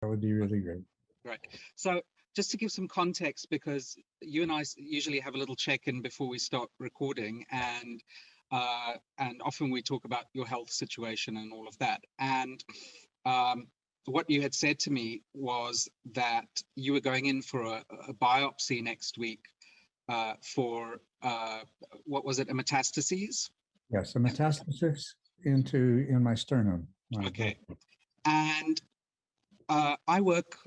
That would be really great. Right. So just to give some context, because you and I usually have a little check-in before we start recording, and often we talk about your health situation and all of that. And what you had said to me was that you were going in for a biopsy next week for what was it, a metastases? Yes, a metastasis in my sternum. Okay. And I work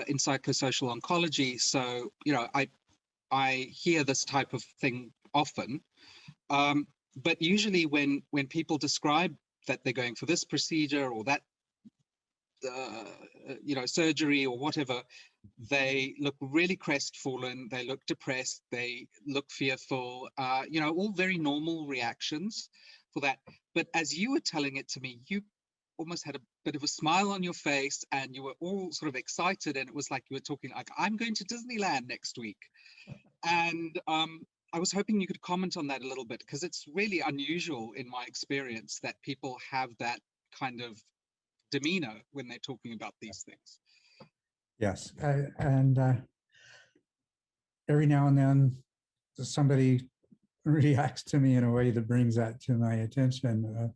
in psychosocial oncology, so I hear this type of thing often. But usually when people describe that they're going for this procedure or that surgery or whatever, they look really crestfallen, they look depressed, they look fearful, all very normal reactions for that. But as you were telling it to me, you almost had a bit of a smile on your face and you were all sort of excited, and it was like you were talking like, I'm going to Disneyland next week. And I was hoping you could comment on that a little bit, because it's really unusual in my experience that people have that kind of demeanor when they're talking about these things. Yes, and every now and then somebody reacts to me in a way that brings that to my attention.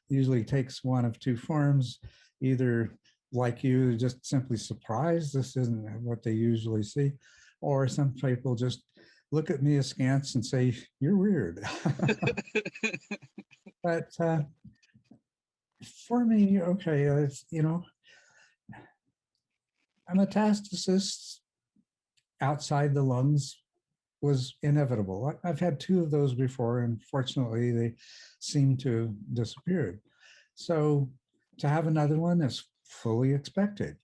Usually takes one of two forms, either like you, just simply surprised, this isn't what they usually see, or some people just look at me askance and say, you're weird. But for me, okay, a metastasis outside the lungs was inevitable. I've had two of those before, and fortunately they seem to have disappeared. So to have another one is fully expected.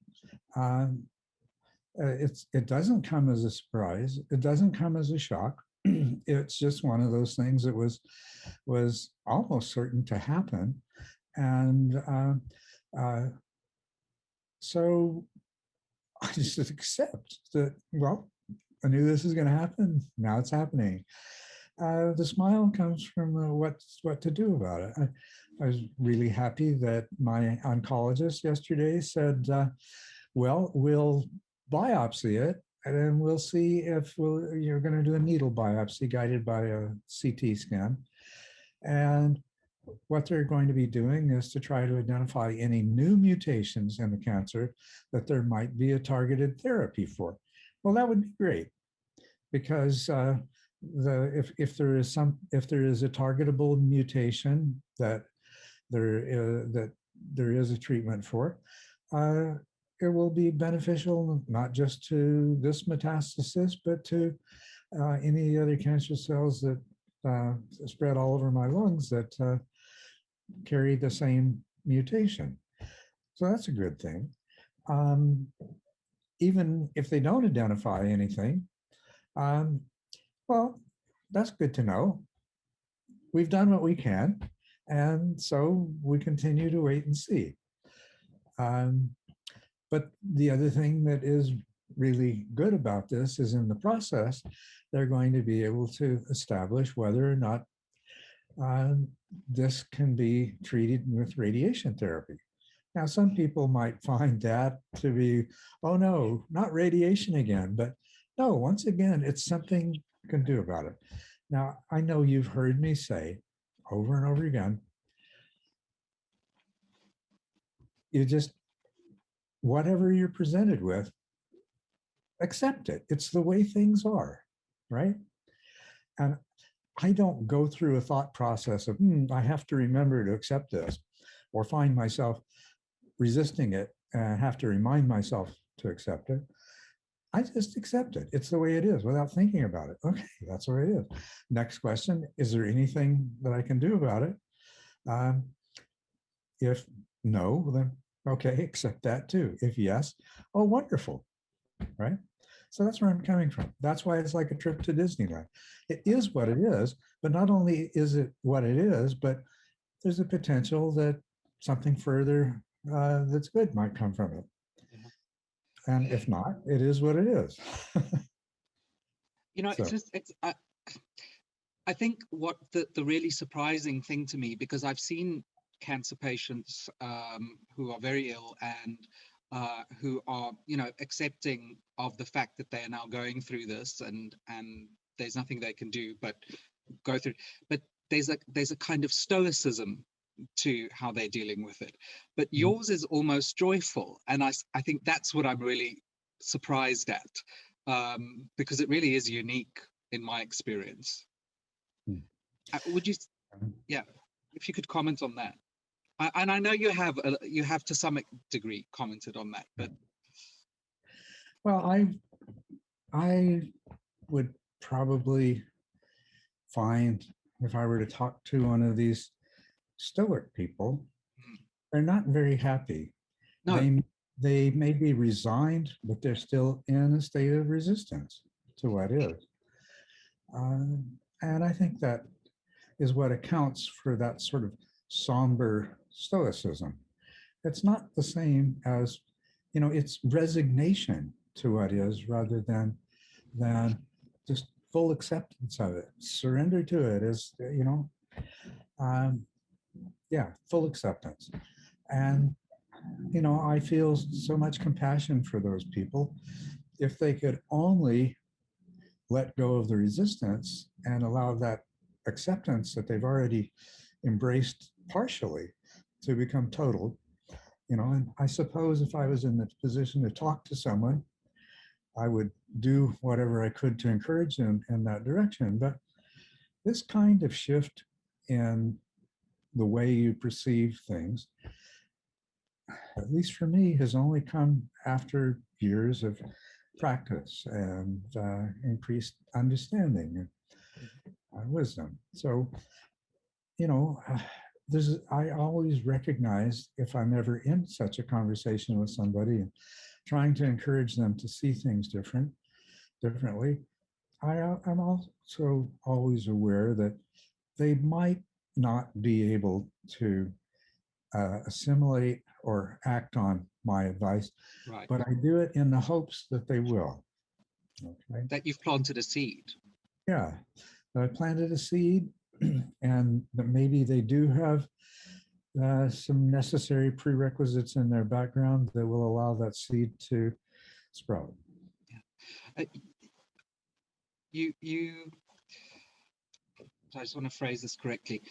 It doesn't come as a surprise. It doesn't come as a shock. It's just one of those things that was almost certain to happen. And so I just accept that, well, I knew this was going to happen. Now it's happening. The smile comes from what to do about it. I was really happy that my oncologist yesterday said, well, we'll biopsy it, and then we'll see if you're going to do a needle biopsy guided by a CT scan. And what they're going to be doing is to try to identify any new mutations in the cancer that there might be a targeted therapy for. Well, that would be great, because if there is a targetable mutation that there is a treatment for, it will be beneficial not just to this metastasis, but to any other cancer cells that spread all over my lungs that carry the same mutation. So that's a good thing. Even if they don't identify anything, well, that's good to know. We've done what we can, and so we continue to wait and see. But the other thing that is really good about this is, in the process, they're going to be able to establish whether or not this can be treated with radiation therapy. Now, some people might find that to be, oh no, not radiation again. But no, once again, it's something you can do about it. Now, I know you've heard me say over and over again, you just, whatever you're presented with, accept it. It's the way things are, right? And I don't go through a thought process of, I have to remember to accept this, or find myself resisting it and have to remind myself to accept it. I just accept it. It's the way it is without thinking about it. Okay, that's the way it is. Next question, is there anything that I can do about it? If no, then okay, accept that too. If yes, oh, wonderful, right? So that's where I'm coming from. That's why it's like a trip to Disneyland. It is what it is, but not only is it what it is, but there's a potential that something further that's good might come from it. Yeah. And if not, it is what it is. I think what the really surprising thing to me, because I've seen cancer patients who are very ill, and who are, accepting of the fact that they are now going through this, and there's nothing they can do but go through. But there's a kind of stoicism to how they're dealing with it. But yours is almost joyful, and I think that's what I'm really surprised at, because it really is unique in my experience. Would you, yeah, if you could comment on that? And I know you have to some degree commented on that, but well, I would probably find, if I were to talk to one of these Stoic people, they're not very happy. no, They may be resigned, but they're still in a state of resistance to what is. And I think that is what accounts for that sort of somber stoicism. It's not the same as, it's resignation to what is rather than just full acceptance of it. Surrender to it is, full acceptance. And, I feel so much compassion for those people. If they could only let go of the resistance and allow that acceptance that they've already embraced partially to become total, and I suppose if I was in the position to talk to someone, I would do whatever I could to encourage them in that direction. But this kind of shift in the way you perceive things, at least for me, has only come after years of practice and increased understanding and wisdom. So, I always recognize, if I'm ever in such a conversation with somebody and trying to encourage them to see things differently, I'm also always aware that they might not be able to assimilate or act on my advice, right, but I do it in the hopes that they will. Okay. that you've planted a seed. Yeah, I planted a seed, and that maybe they do have some necessary prerequisites in their background that will allow that seed to sprout. Yeah. You. I just want to phrase this correctly.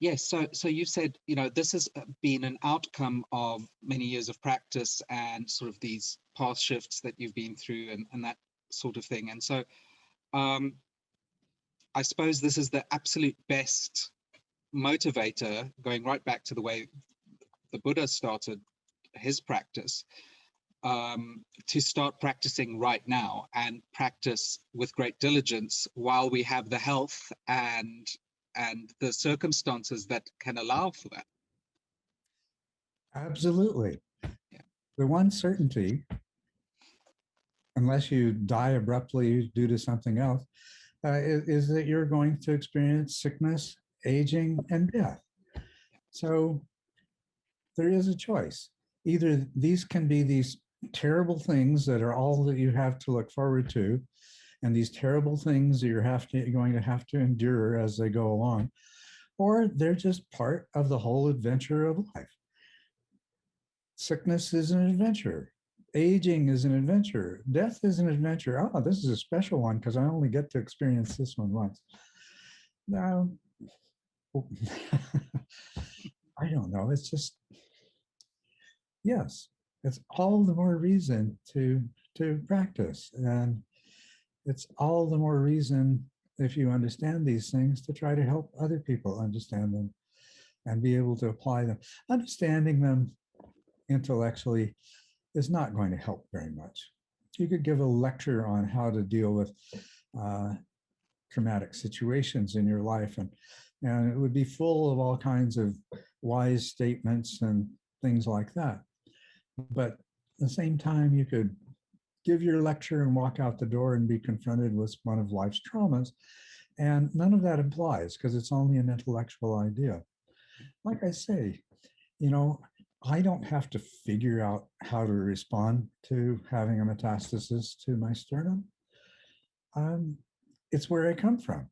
Yes, so you said, this has been an outcome of many years of practice and sort of these path shifts that you've been through and that sort of thing. And so I suppose this is the absolute best motivator, going right back to the way the Buddha started his practice, to start practicing right now and practice with great diligence while we have the health and the circumstances that can allow for that. Absolutely. Yeah. The one certainty, unless you die abruptly due to something else, is that you're going to experience sickness, aging, and death. So there is a choice. Either these can be these terrible things that are all that you have to look forward to, and these terrible things that you're going to have to endure as they go along, or they're just part of the whole adventure of life. Sickness is an adventure. Aging is an adventure. Death is an adventure. Oh, this is a special one because I only get to experience this one once. Now, I don't know. It's just, yes, it's all the more reason to practice. And it's all the more reason, if you understand these things, to try to help other people understand them and be able to apply them. Understanding them intellectually is not going to help very much. You could give a lecture on how to deal with traumatic situations in your life, and it would be full of all kinds of wise statements and things like that. But at the same time, you could give your lecture and walk out the door and be confronted with one of life's traumas, and none of that applies because it's only an intellectual idea. Like I say, I don't have to figure out how to respond to having a metastasis to my sternum. It's where I come from.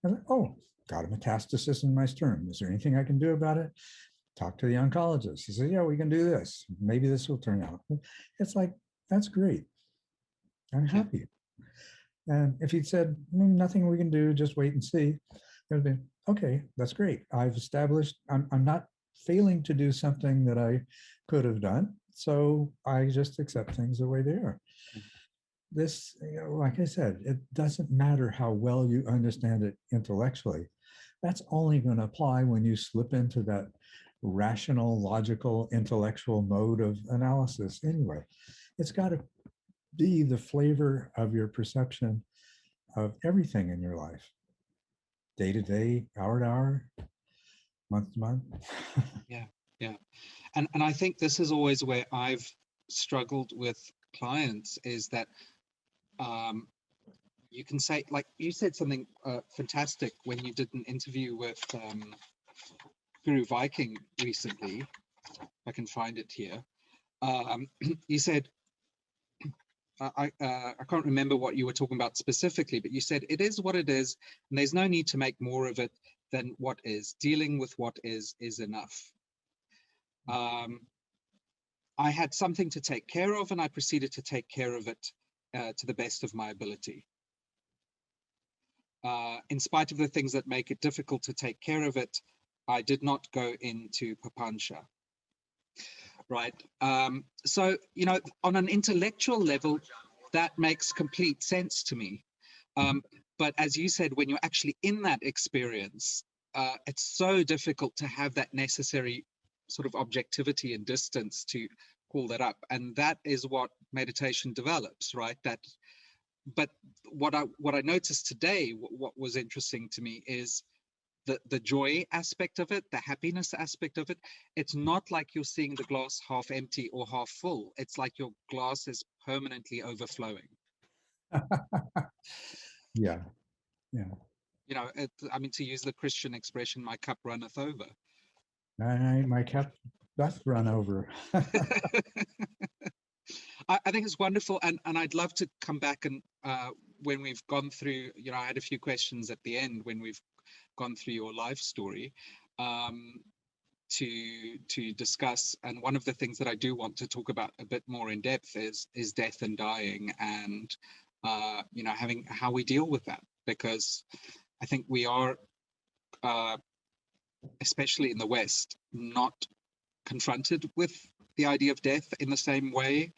I'm like, oh, got a metastasis in my sternum. Is there anything I can do about it? talk to the oncologist. He said, yeah, we can do this. Maybe this will turn out. It's like, that's great. I'm happy. And if he'd said, nothing we can do, just wait and see, it would have been, okay, that's great. I've established, I'm not failing to do something that I could have done. So I just accept things the way they are. This, like I said, it doesn't matter how well you understand it intellectually. That's only going to apply when you slip into that rational, logical, intellectual mode of analysis anyway. It's got to be the flavor of your perception of everything in your life, day to day, hour to hour, month to month. Yeah. And I think this is always where I've struggled with clients, is that you can say, like you said something fantastic when you did an interview with Guru Viking recently. I can find it here. You said, I can't remember what you were talking about specifically, but you said it is what it is, and there's no need to make more of it than what is. Dealing with what is enough. I had something to take care of, and I proceeded to take care of it to the best of my ability. In spite of the things that make it difficult to take care of it, I did not go into papancha. Right. So, on an intellectual level, that makes complete sense to me. But as you said, when you're actually in that experience, it's so difficult to have that necessary sort of objectivity and distance to call that up. And that is what meditation develops, right? But what I noticed today, what was interesting to me is the joy aspect of it, the happiness aspect of it. It's not like you're seeing the glass half empty or half full. It's like your glass is permanently overflowing. Yeah. I mean, to use the Christian expression, my cup runneth over. My cup doth run over. I think it's wonderful, and I'd love to come back and when we've gone through, I had a few questions at the end when we've gone through your life story to discuss. And one of the things that I do want to talk about a bit more in depth is death and dying, and having how we deal with that, because I think we are, especially in the West, not confronted with the idea of death in the same way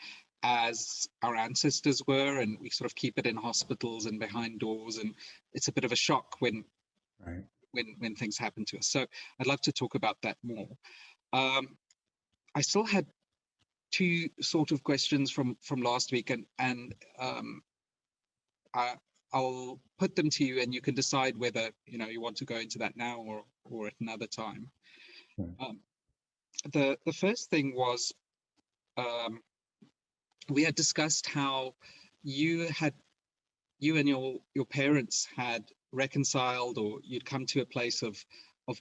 as our ancestors were, and we sort of keep it in hospitals and behind doors, and it's a bit of a shock when things happen to us. So I'd love to talk about that more. I still had two sort of questions from last week, and I'll put them to you, and you can decide whether you want to go into that now or at another time. The first thing was, we had discussed how you and your parents had reconciled, or you'd come to a place of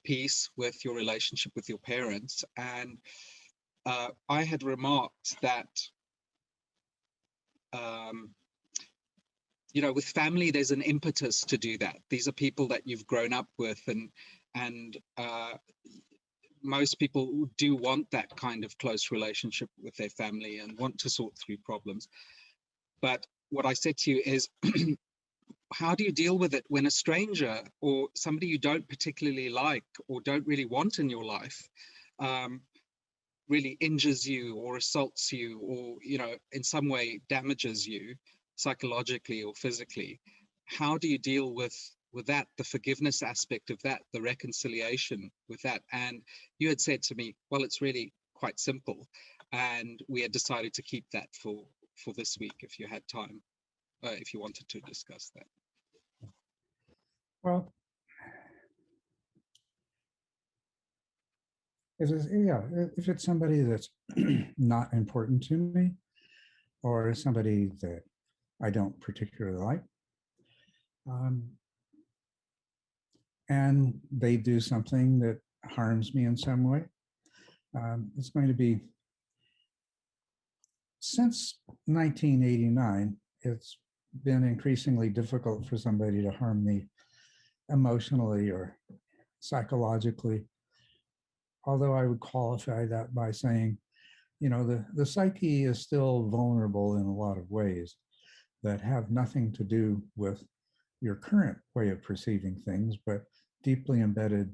peace with your relationship with your parents. And I had remarked that, with family, there's an impetus to do that. These are people that you've grown up with, and most people do want that kind of close relationship with their family and want to sort through problems. But what I said to you is, how do you deal with it when a stranger or somebody you don't particularly like or don't really want in your life really injures you or assaults you, or in some way damages you psychologically or physically? How do you deal with that, the forgiveness aspect of that, the reconciliation with that? And you had said to me, well, it's really quite simple, and we had decided to keep that for this week, if you had time, if you wanted to discuss that. Well, if it's somebody that's not important to me, or somebody that I don't particularly like, and they do something that harms me in some way, it's going to be, since 1989, it's been increasingly difficult for somebody to harm me emotionally or psychologically. although I would qualify that by saying, the psyche is still vulnerable in a lot of ways that have nothing to do with your current way of perceiving things, but deeply embedded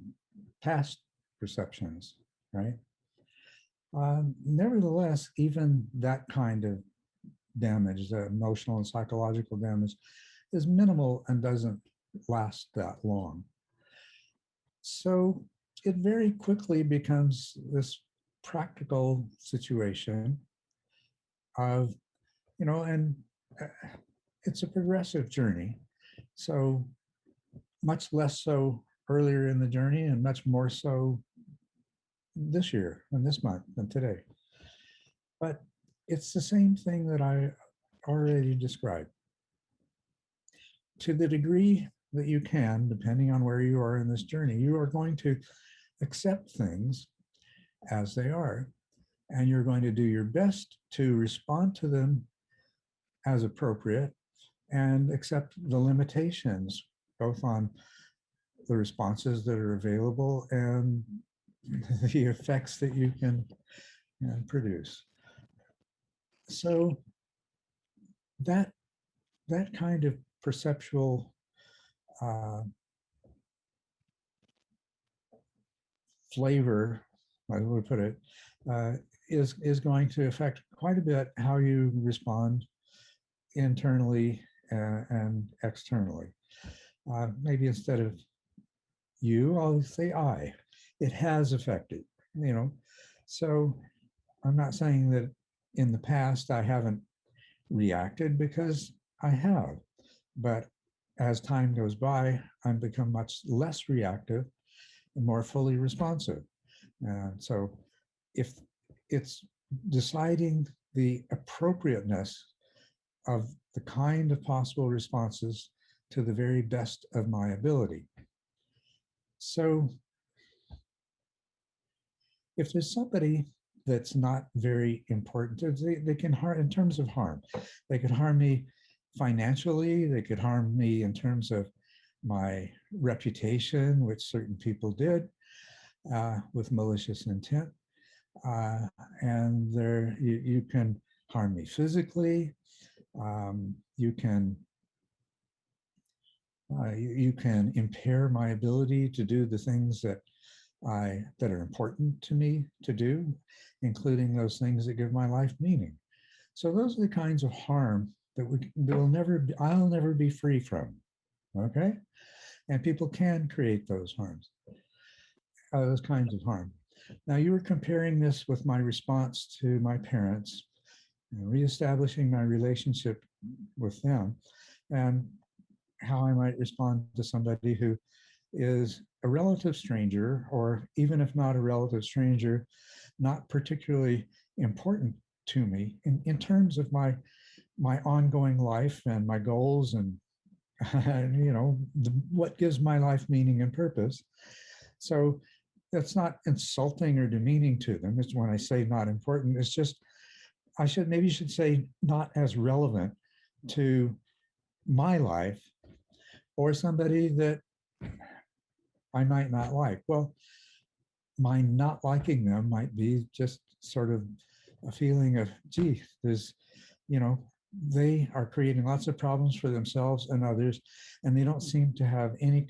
past perceptions, right? Nevertheless, even that kind of damage, the emotional and psychological damage, is minimal and doesn't last that long. So it very quickly becomes this practical situation of, and it's a progressive journey. So much less so earlier in the journey and much more so this year and this month and today. But it's the same thing that I already described. To the degree that you can, depending on where you are in this journey, you are going to accept things as they are, and you're going to do your best to respond to them as appropriate and accept the limitations, both on the responses that are available and the effects that you can produce. So that kind of perceptual flavor, I would put it, is going to affect quite a bit how you respond internally and externally. Maybe instead of you, I'll say I. It has affected, So I'm not saying that in the past I haven't reacted, because I have. But as time goes by, I've become much less reactive and more fully responsive. And so if it's deciding the appropriateness of the kind of possible responses to the very best of my ability. So if there's somebody that's not very important, they can harm in terms of harm. They could harm me financially, they could harm me in terms of my reputation, which certain people did with malicious intent. And you can harm me physically. You can impair my ability to do the things that are important to me to do, including those things that give my life meaning. So those are the kinds of harm that I'll never be free from. Okay, and people can create those harms, those kinds of harm. Now you were comparing this with my response to my parents, and reestablishing my relationship with them, and how I might respond to somebody who is a relative stranger, or even if not a relative stranger, not particularly important to me in terms of my ongoing life and my goals and what gives my life meaning and purpose. So that's not insulting or demeaning to them. It's when I say not important, it's just I should say not as relevant to my life or somebody that I might not like. Well, my not liking them might be just sort of a feeling of, gee, they are creating lots of problems for themselves and others, and they don't seem to have any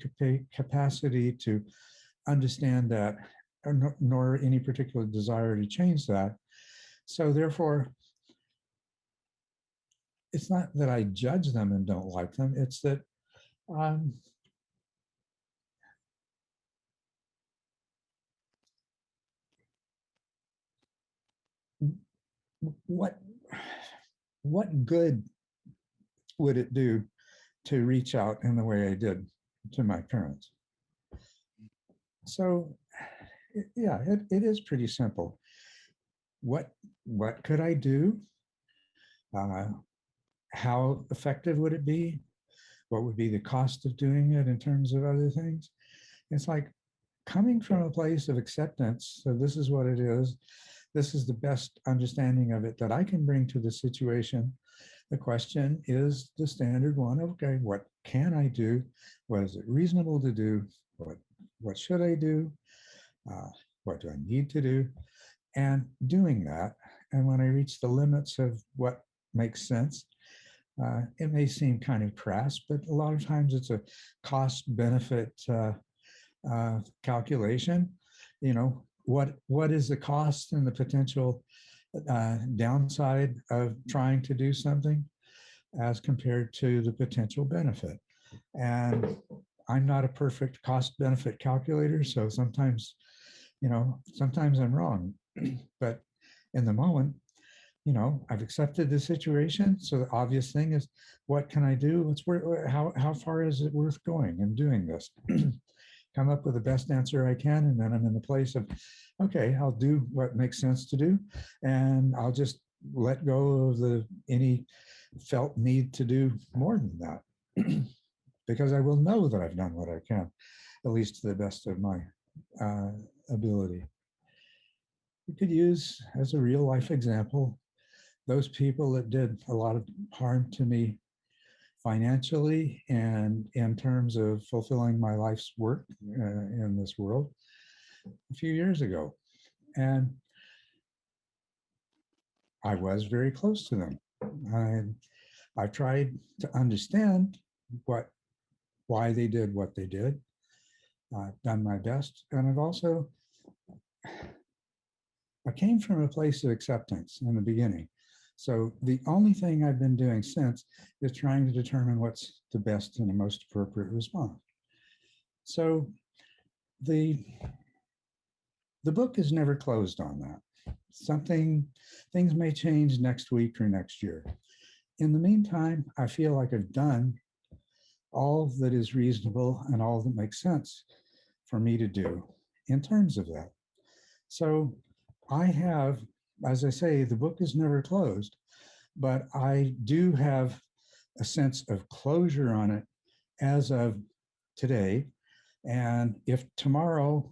capacity to understand that, nor any particular desire to change that. So therefore, it's not that I judge them and don't like them. It's that what good would it do to reach out in the way I did to my parents? So yeah, it is pretty simple. What could I do? How effective would it be? What would be the cost of doing it in terms of other things? It's like coming from a place of acceptance. So this is what it is. This is the best understanding of it that I can bring to the situation. The question is the standard one. Okay, what can I do? What is it reasonable to do? What should I do? what do I need to do, and doing that. And when I reach the limits of what makes sense, it may seem kind of crass, but a lot of times it's a cost benefit calculation. You know, what is the cost and the potential downside of trying to do something as compared to the potential benefit. And I'm not a perfect cost benefit calculator, so sometimes, sometimes I'm wrong. But in the moment, I've accepted the situation. So the obvious thing is, what can I do? How far is it worth going and doing this? Come up with the best answer I can, and then I'm in the place of, okay, I'll do what makes sense to do, and I'll just let go of any felt need to do more than that, because I will know that I've done what I can, at least to the best of my ability. We could use as a real life example those people that did a lot of harm to me financially and in terms of fulfilling my life's work in this world a few years ago. And I was very close to them. I've tried to understand why they did what they did. I've done my best. And I came from a place of acceptance in the beginning. So the only thing I've been doing since is trying to determine what's the best and the most appropriate response. So the book is never closed on that. Things may change next week or next year. In the meantime, I feel like I've done all that is reasonable and all that makes sense for me to do in terms of that. So I have, as I say, the book is never closed, but I do have a sense of closure on it as of today. And if tomorrow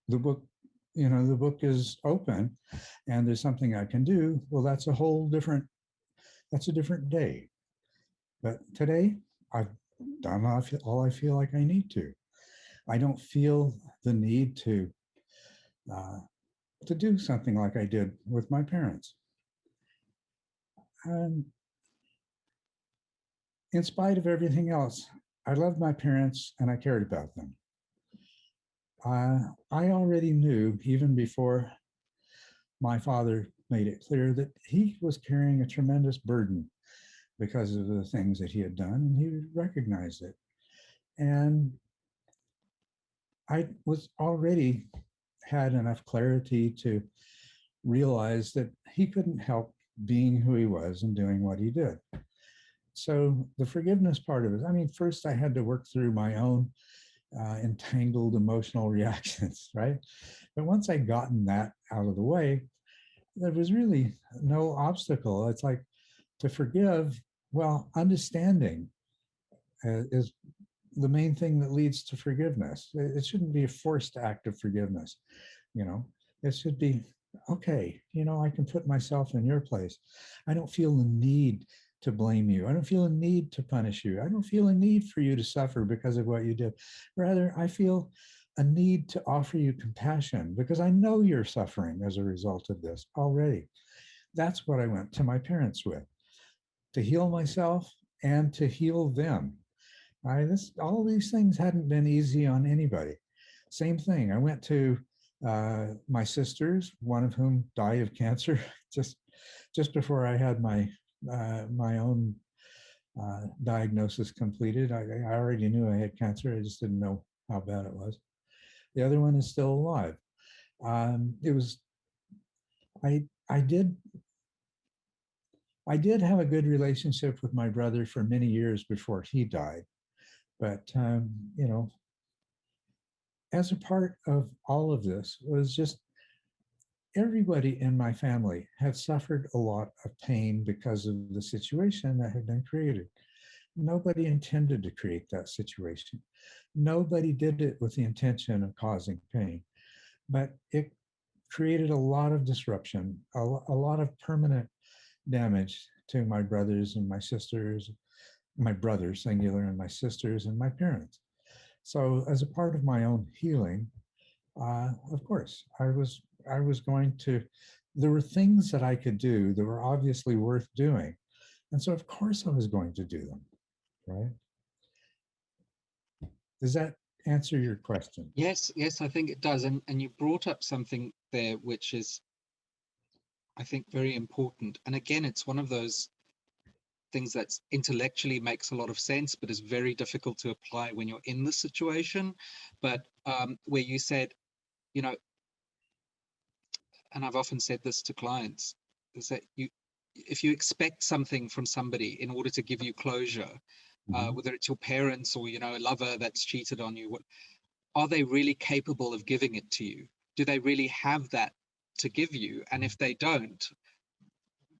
the book is open and there's something I can do, well, that's a different day. But today I've done all I feel like I need to. I don't feel the need to do something like I did with my parents. And in spite of everything else, I loved my parents and I cared about them. I already knew, even before my father made it clear, that he was carrying a tremendous burden because of the things that he had done, and he recognized it. And I was already had enough clarity to realize that he couldn't help being who he was and doing what he did. So the forgiveness part of it, I mean, first I had to work through my own entangled emotional reactions, right? But once I'd gotten that out of the way, there was really no obstacle. It's like, to forgive, well, understanding is the main thing that leads to forgiveness. It shouldn't be a forced act of forgiveness. It should be, okay, I can put myself in your place. I don't feel the need to blame you. I don't feel a need to punish you. I don't feel a need for you to suffer because of what you did. Rather, I feel a need to offer you compassion because I know you're suffering as a result of this already. That's what I went to my parents with, to heal myself and to heal them. All these things hadn't been easy on anybody. Same thing. I went to my sisters, one of whom died of cancer just before I had my own diagnosis completed. I already knew I had cancer. I just didn't know how bad it was. The other one is still alive. I did have a good relationship with my brother for many years before he died. But, as a part of all of this was just everybody in my family had suffered a lot of pain because of the situation that had been created. Nobody intended to create that situation. Nobody did it with the intention of causing pain, but it created a lot of disruption, a lot of permanent damage to my brothers and my sisters, my brothers singular and my sisters and my parents. So as a part of my own healing, Of course, I was going to, there were things that I could do that were obviously worth doing. And so of course I was going to do them, right? Does that answer your question? Yes, yes, I think it does. And you brought up something there which is, I think, very important. And again, it's one of those things that intellectually makes a lot of sense, but is very difficult to apply when you're in the situation. But where you said, you know, and I've often said this to clients, is that if you expect something from somebody in order to give you closure, whether it's your parents or, a lover that's cheated on you, are they really capable of giving it to you? Do they really have that to give you? And if they don't,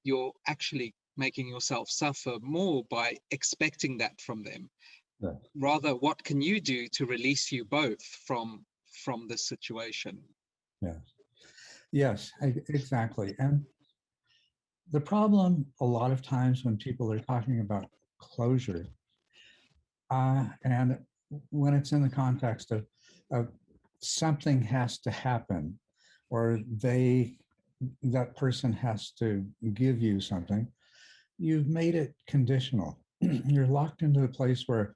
you're actually making yourself suffer more by expecting that from them. Yeah. Rather, what can you do to release you both from this situation? Yes. Yes, exactly. And the problem a lot of times when people are talking about closure, and when it's in the context of something has to happen, or that person has to give you something, you've made it conditional. You're locked into a place where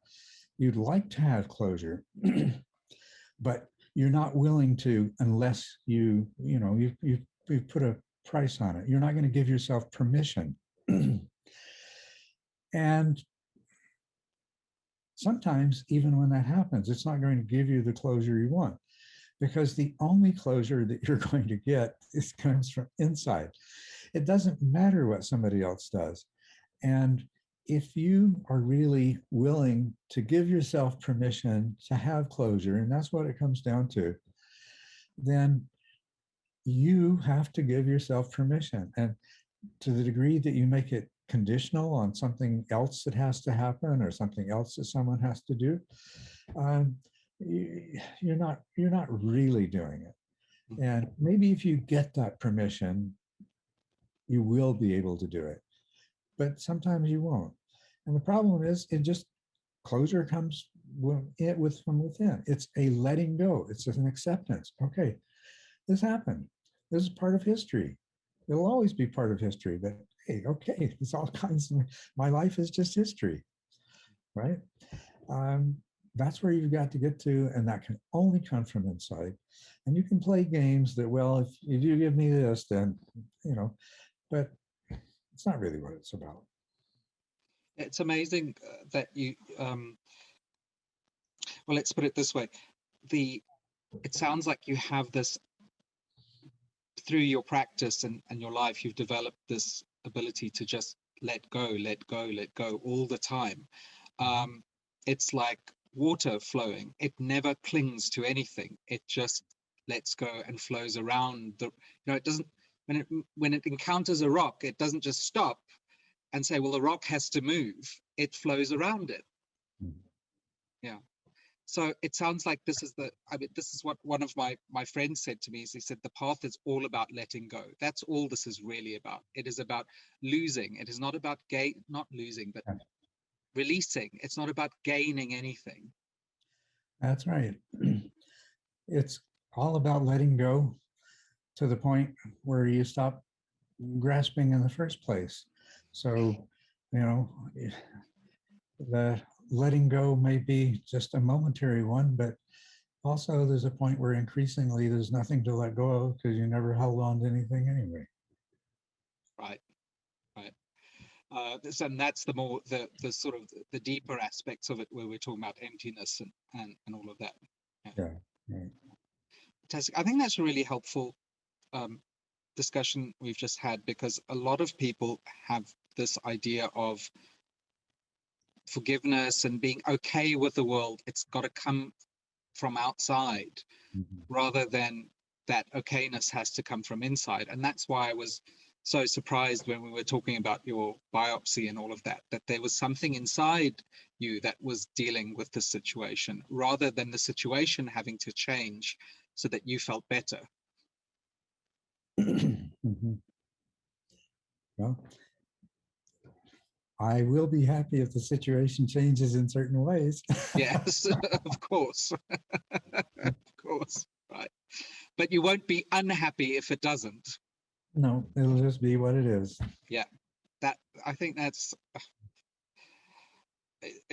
you'd like to have closure, but you're not willing to unless you put a price on it. You're not going to give yourself permission. And sometimes, even when that happens, it's not going to give you the closure you want, because the only closure that you're going to get comes from inside. It doesn't matter what somebody else does. And if you are really willing to give yourself permission to have closure, and that's what it comes down to, then you have to give yourself permission. And to the degree that you make it conditional on something else that has to happen or something else that someone has to do, you're not really doing it. And maybe if you get that permission, you will be able to do it, but sometimes you won't. And the problem is, closure comes from within. It's a letting go. It's just an acceptance. Okay, this happened. This is part of history. It'll always be part of history, but hey, okay, it's all kinds of, my life is just history, right? That's where you've got to get to, and that can only come from inside. And you can play games that, well, if you give me this, then, but it's not really what it's about. It's amazing that you, well, let's put it this way. It sounds like you have this, through your practice and your life, you've developed this ability to just let go, let go, let go all the time. It's like water flowing. It never clings to anything. It just lets go and flows around. It doesn't, when it encounters a rock, it doesn't just stop and say, well, the rock has to move. It flows around it. Yeah. So it sounds like this is what one of my friends said to me, is he said, the path is all about letting go. That's all this is really about. It is about losing. It is not about not losing, but releasing. It's not about gaining anything. That's right. It's all about letting go to the point where you stop grasping in the first place. So, the letting go may be just a momentary one, but also there's a point where increasingly there's nothing to let go of because you never held on to anything anyway. Right. And that's the sort of the deeper aspects of it, where we're talking about emptiness and all of that. Yeah. Right. Fantastic. I think that's a really helpful discussion we've just had, because a lot of people have this idea of forgiveness and being okay with the world. It's got to come from outside, rather than that okayness has to come from inside. And that's why I was so surprised when we were talking about your biopsy and all of that, that there was something inside you that was dealing with the situation, rather than the situation having to change so that you felt better. Well, I will be happy if the situation changes in certain ways. Yes, of course. Of course. Right. but you won't be unhappy if it doesn't. No, it'll just be what it is. Yeah, I think it's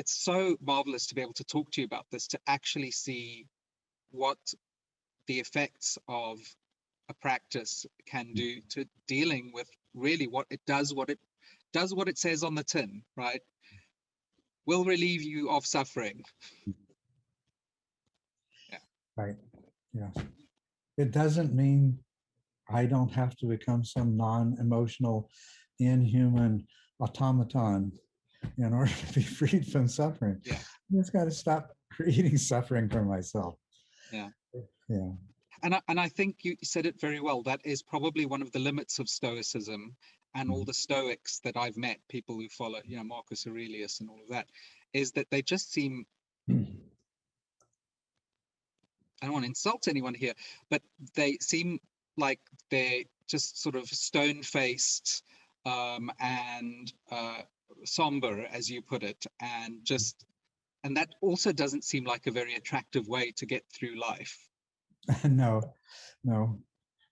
so marvelous to be able to talk to you about this, to actually see what the effects of a practice can do to dealing with really what it does, what it says on the tin, right? Will relieve you of suffering. Yeah. Right. Yeah. It doesn't mean I don't have to become some non-emotional, inhuman automaton in order to be freed from suffering. Yeah. I just got to stop creating suffering for myself. Yeah. Yeah. And I think you said it very well. That is probably one of the limits of Stoicism, and all the Stoics that I've met, people who follow, Marcus Aurelius and all of that, is that they just seem, I don't want to insult anyone here, but they seem like they're just sort of stone-faced and somber, as you put it, and that also doesn't seem like a very attractive way to get through life. No.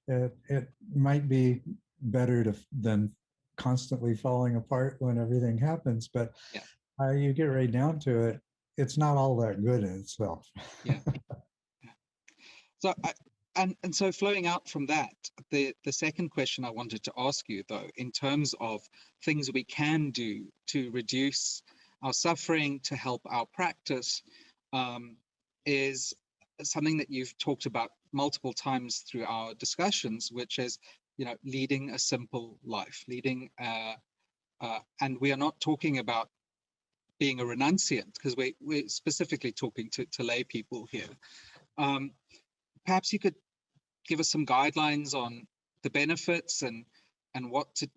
It might be better than constantly falling apart when everything happens, but you get right down to it, it's not all that good in itself. Yeah. So so flowing out from that, the second question I wanted to ask you, though, in terms of things we can do to reduce our suffering, to help our practice, is something that you've talked about multiple times through our discussions, which is, leading a simple life, and we are not talking about being a renunciant, because we're specifically talking to lay people here. Perhaps you could give us some guidelines on the benefits and what to,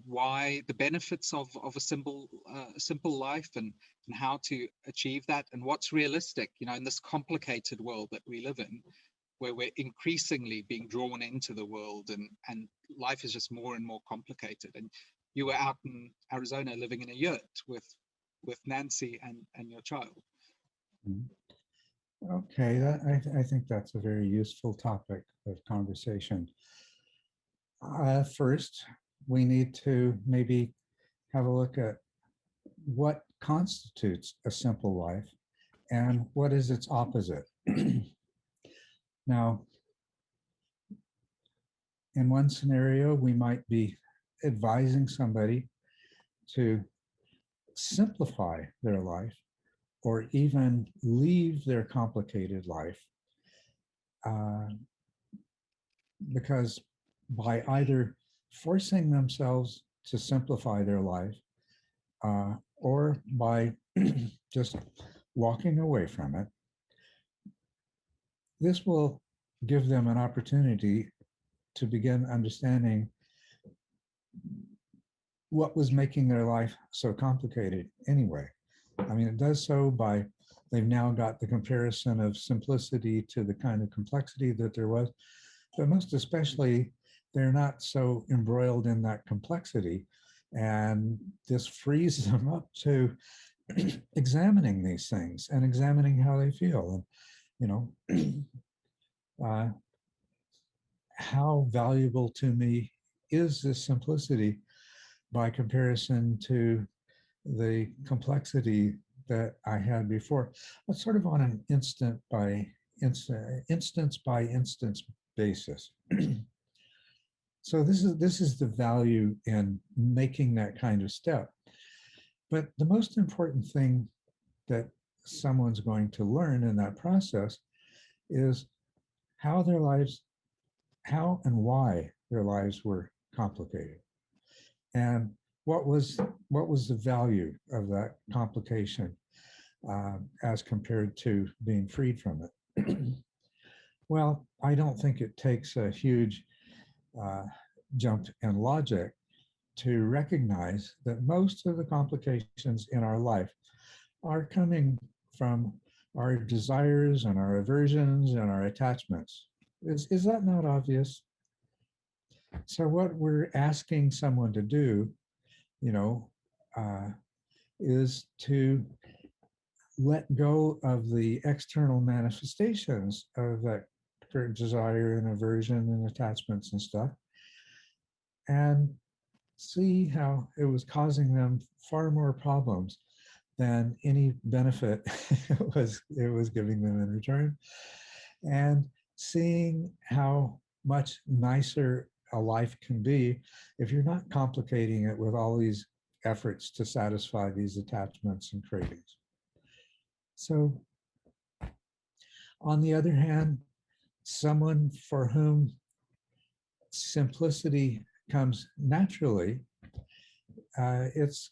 why the benefits of a simple life, and how to achieve that, and what's realistic, in this complicated world that we live in, where we're increasingly being drawn into the world, and life is just more and more complicated. And you were out in Arizona living in a yurt with Nancy and your child. Okay, I think that's a very useful topic of conversation. First, we need to maybe have a look at what constitutes a simple life and what is its opposite. Now, in one scenario, we might be advising somebody to simplify their life or even leave their complicated life, because by either forcing themselves to simplify their life or by just walking away from it, this will give them an opportunity to begin understanding what was making their life so complicated anyway. I mean, it does so by, they've now got the comparison of simplicity to the kind of complexity that there was, but most especially, they're not so embroiled in that complexity. And this frees them up to examining these things and examining how they feel. And, how valuable to me is this simplicity by comparison to the complexity that I had before? It's sort of on an instance by instance basis. So this is the value in making that kind of step. But the most important thing that someone's going to learn in that process is how and why their lives were complicated, and what was the value of that complication as compared to being freed from it. Well, I don't think it takes a huge jump in logic to recognize that most of the complications in our life are coming from our desires and our aversions and our attachments. Is that not obvious? So what we're asking someone to do, is to let go of the external manifestations of that for desire and aversion and attachments and stuff, and see how it was causing them far more problems than any benefit it was giving them in return. And seeing how much nicer a life can be if you're not complicating it with all these efforts to satisfy these attachments and cravings. So, on the other hand, someone for whom simplicity comes naturally, it's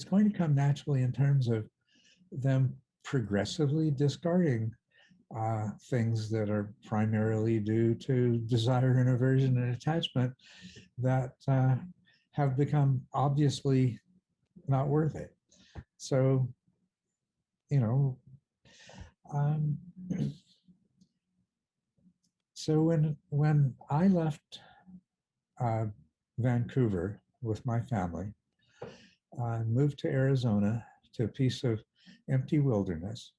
going to come naturally in terms of them progressively discarding things that are primarily due to desire and aversion and attachment that have become obviously not worth it. So, you know, um, so when I left Vancouver with my family, I moved to Arizona, to a piece of empty wilderness.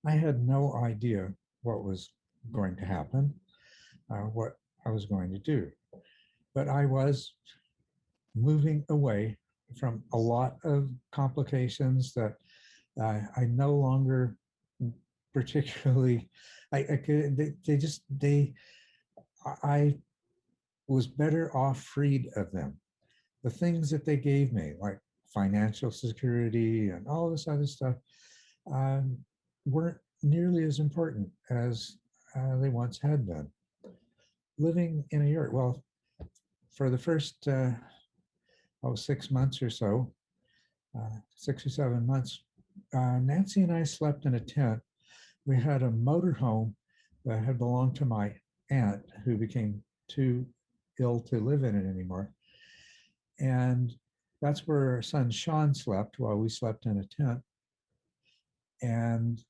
I had no idea what was going to happen, what I was going to do. But I was moving away from a lot of complications that I no longer particularly, I could, I was better off freed of them. The things that they gave me, like financial security and all this other stuff, um, weren't nearly as important as they once had been. Living in a yurt, well, for the first 6 months or so, 6 or 7 months, Nancy and I slept in a tent. We had a motorhome that had belonged to my aunt, who became too ill to live in it anymore. And that's where our son Sean slept while we slept in a tent. And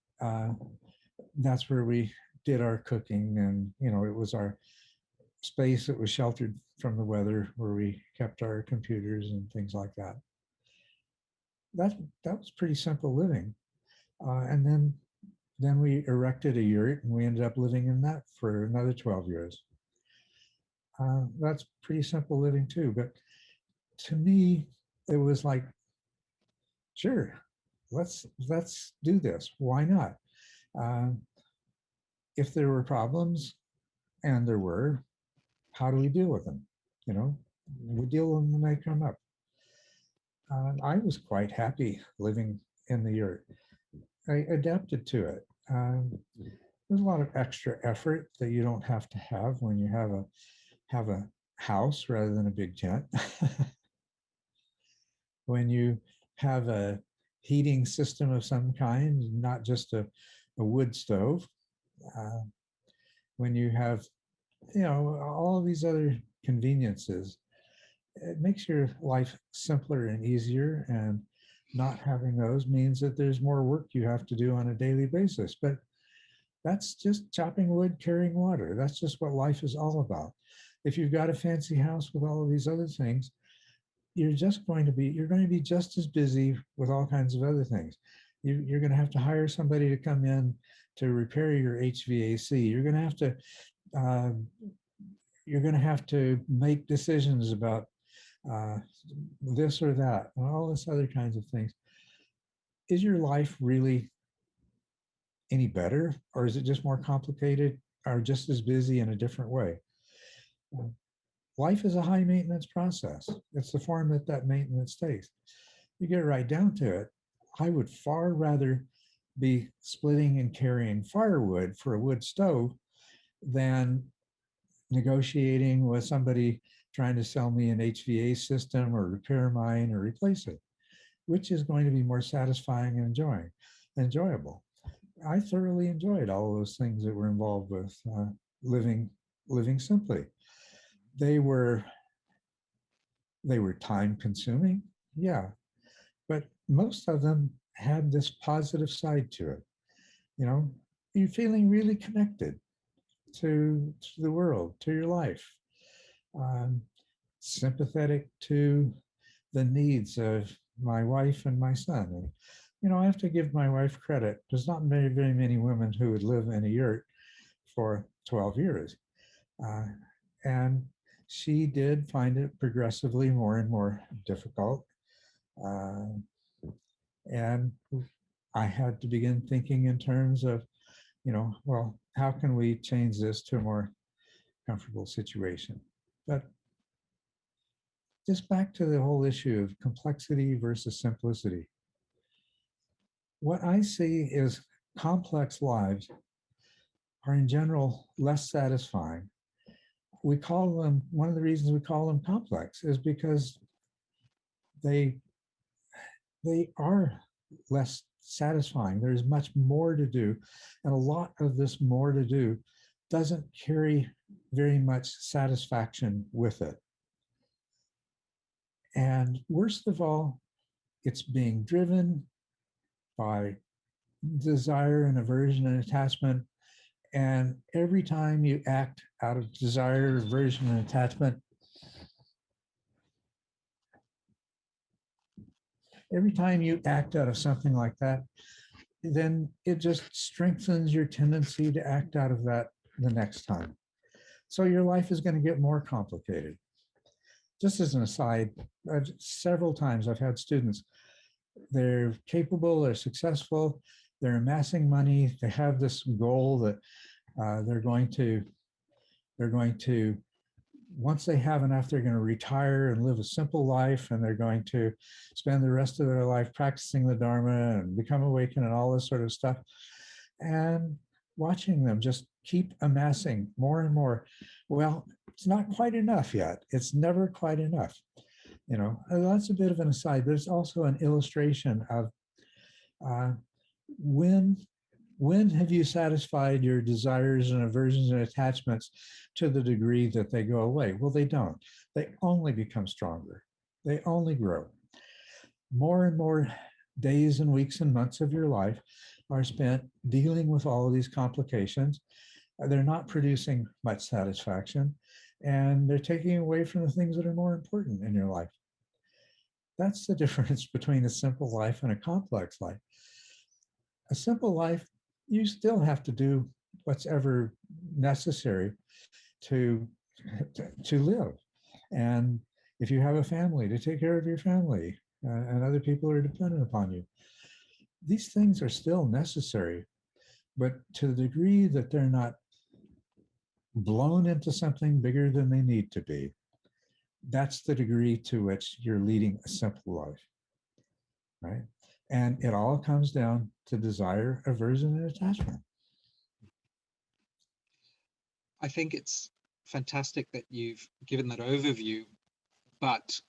that's where we did our cooking. And, it was our space that was sheltered from the weather, where we kept our computers and things like that. That was pretty simple living. And then we erected a yurt, and we ended up living in that for another 12 years. That's pretty simple living too. But to me, it was like, sure, let's do this. Why not? If there were problems, and there were, how do we deal with them? We deal with them when they come up. I was quite happy living in the yurt. I adapted to it. There's a lot of extra effort that you don't have to have when you have a house rather than a big tent. When you have a heating system of some kind, not just a wood stove. When you have, all of these other conveniences, it makes your life simpler and easier. And not having those means that there's more work you have to do on a daily basis. But that's just chopping wood, carrying water. That's just what life is all about. If you've got a fancy house with all of these other things, you're going to be just as busy with all kinds of other things. You're going to have to hire somebody to come in to repair your HVAC. You're going to have to make decisions about this or that, and all this other kinds of things. Is your life really any better, or is it just more complicated, or just as busy in a different way? Life is a high maintenance process. It's the form that maintenance takes. You get right down to it, I would far rather be splitting and carrying firewood for a wood stove than negotiating with somebody trying to sell me an HVAC system or repair mine or replace it. Which is going to be more satisfying and enjoyable? I thoroughly enjoyed all of those things that were involved with living simply. They were time consuming, yeah, but most of them had this positive side to it. You're feeling really connected to the world, to your life, sympathetic to the needs of my wife and my son, and I have to give my wife credit. There's not very many women who would live in a yurt for 12 years. Uh, and she did find it progressively more and more difficult. Uh, and I had to begin thinking in terms of, well, how can we change this to a more comfortable situation? But just back to the whole issue of complexity versus simplicity. What I see is complex lives are in general less satisfying. We call them, one of the reasons we call them complex is because they they are less satisfying. There's much more to do. And a lot of this more to do doesn't carry very much satisfaction with it. And worst of all, it's being driven by desire and aversion and attachment. And every time you act out of desire, aversion, and attachment, every time you act out of something like that, then it just strengthens your tendency to act out of that the next time. So your life is going to get more complicated. Just as an aside, several times I've had students, they're capable, they're successful, they're amassing money, they have this goal that they're going to, once they have enough, they're going to retire and live a simple life, and they're going to spend the rest of their life practicing the Dharma and become awakened and all this sort of stuff. And watching them just keep amassing more and more. Well, it's not quite enough yet. It's never quite enough. That's a bit of an aside. There's also an illustration of when have you satisfied your desires and aversions and attachments to the degree that they go away? Well, they don't. They only become stronger. They only grow. More and more days and weeks and months of your life are spent dealing with all of these complications. They're not producing much satisfaction, and they're taking away from the things that are more important in your life. That's the difference between a simple life and a complex life. A simple life, you still have to do what's ever necessary to live. And if you have a family, to take care of your family, and other people are dependent upon you. These things are still necessary, but to the degree that they're not blown into something bigger than they need to be, that's the degree to which you're leading a simple life, right? And it all comes down to desire, aversion, and attachment. I think it's fantastic that you've given that overview, but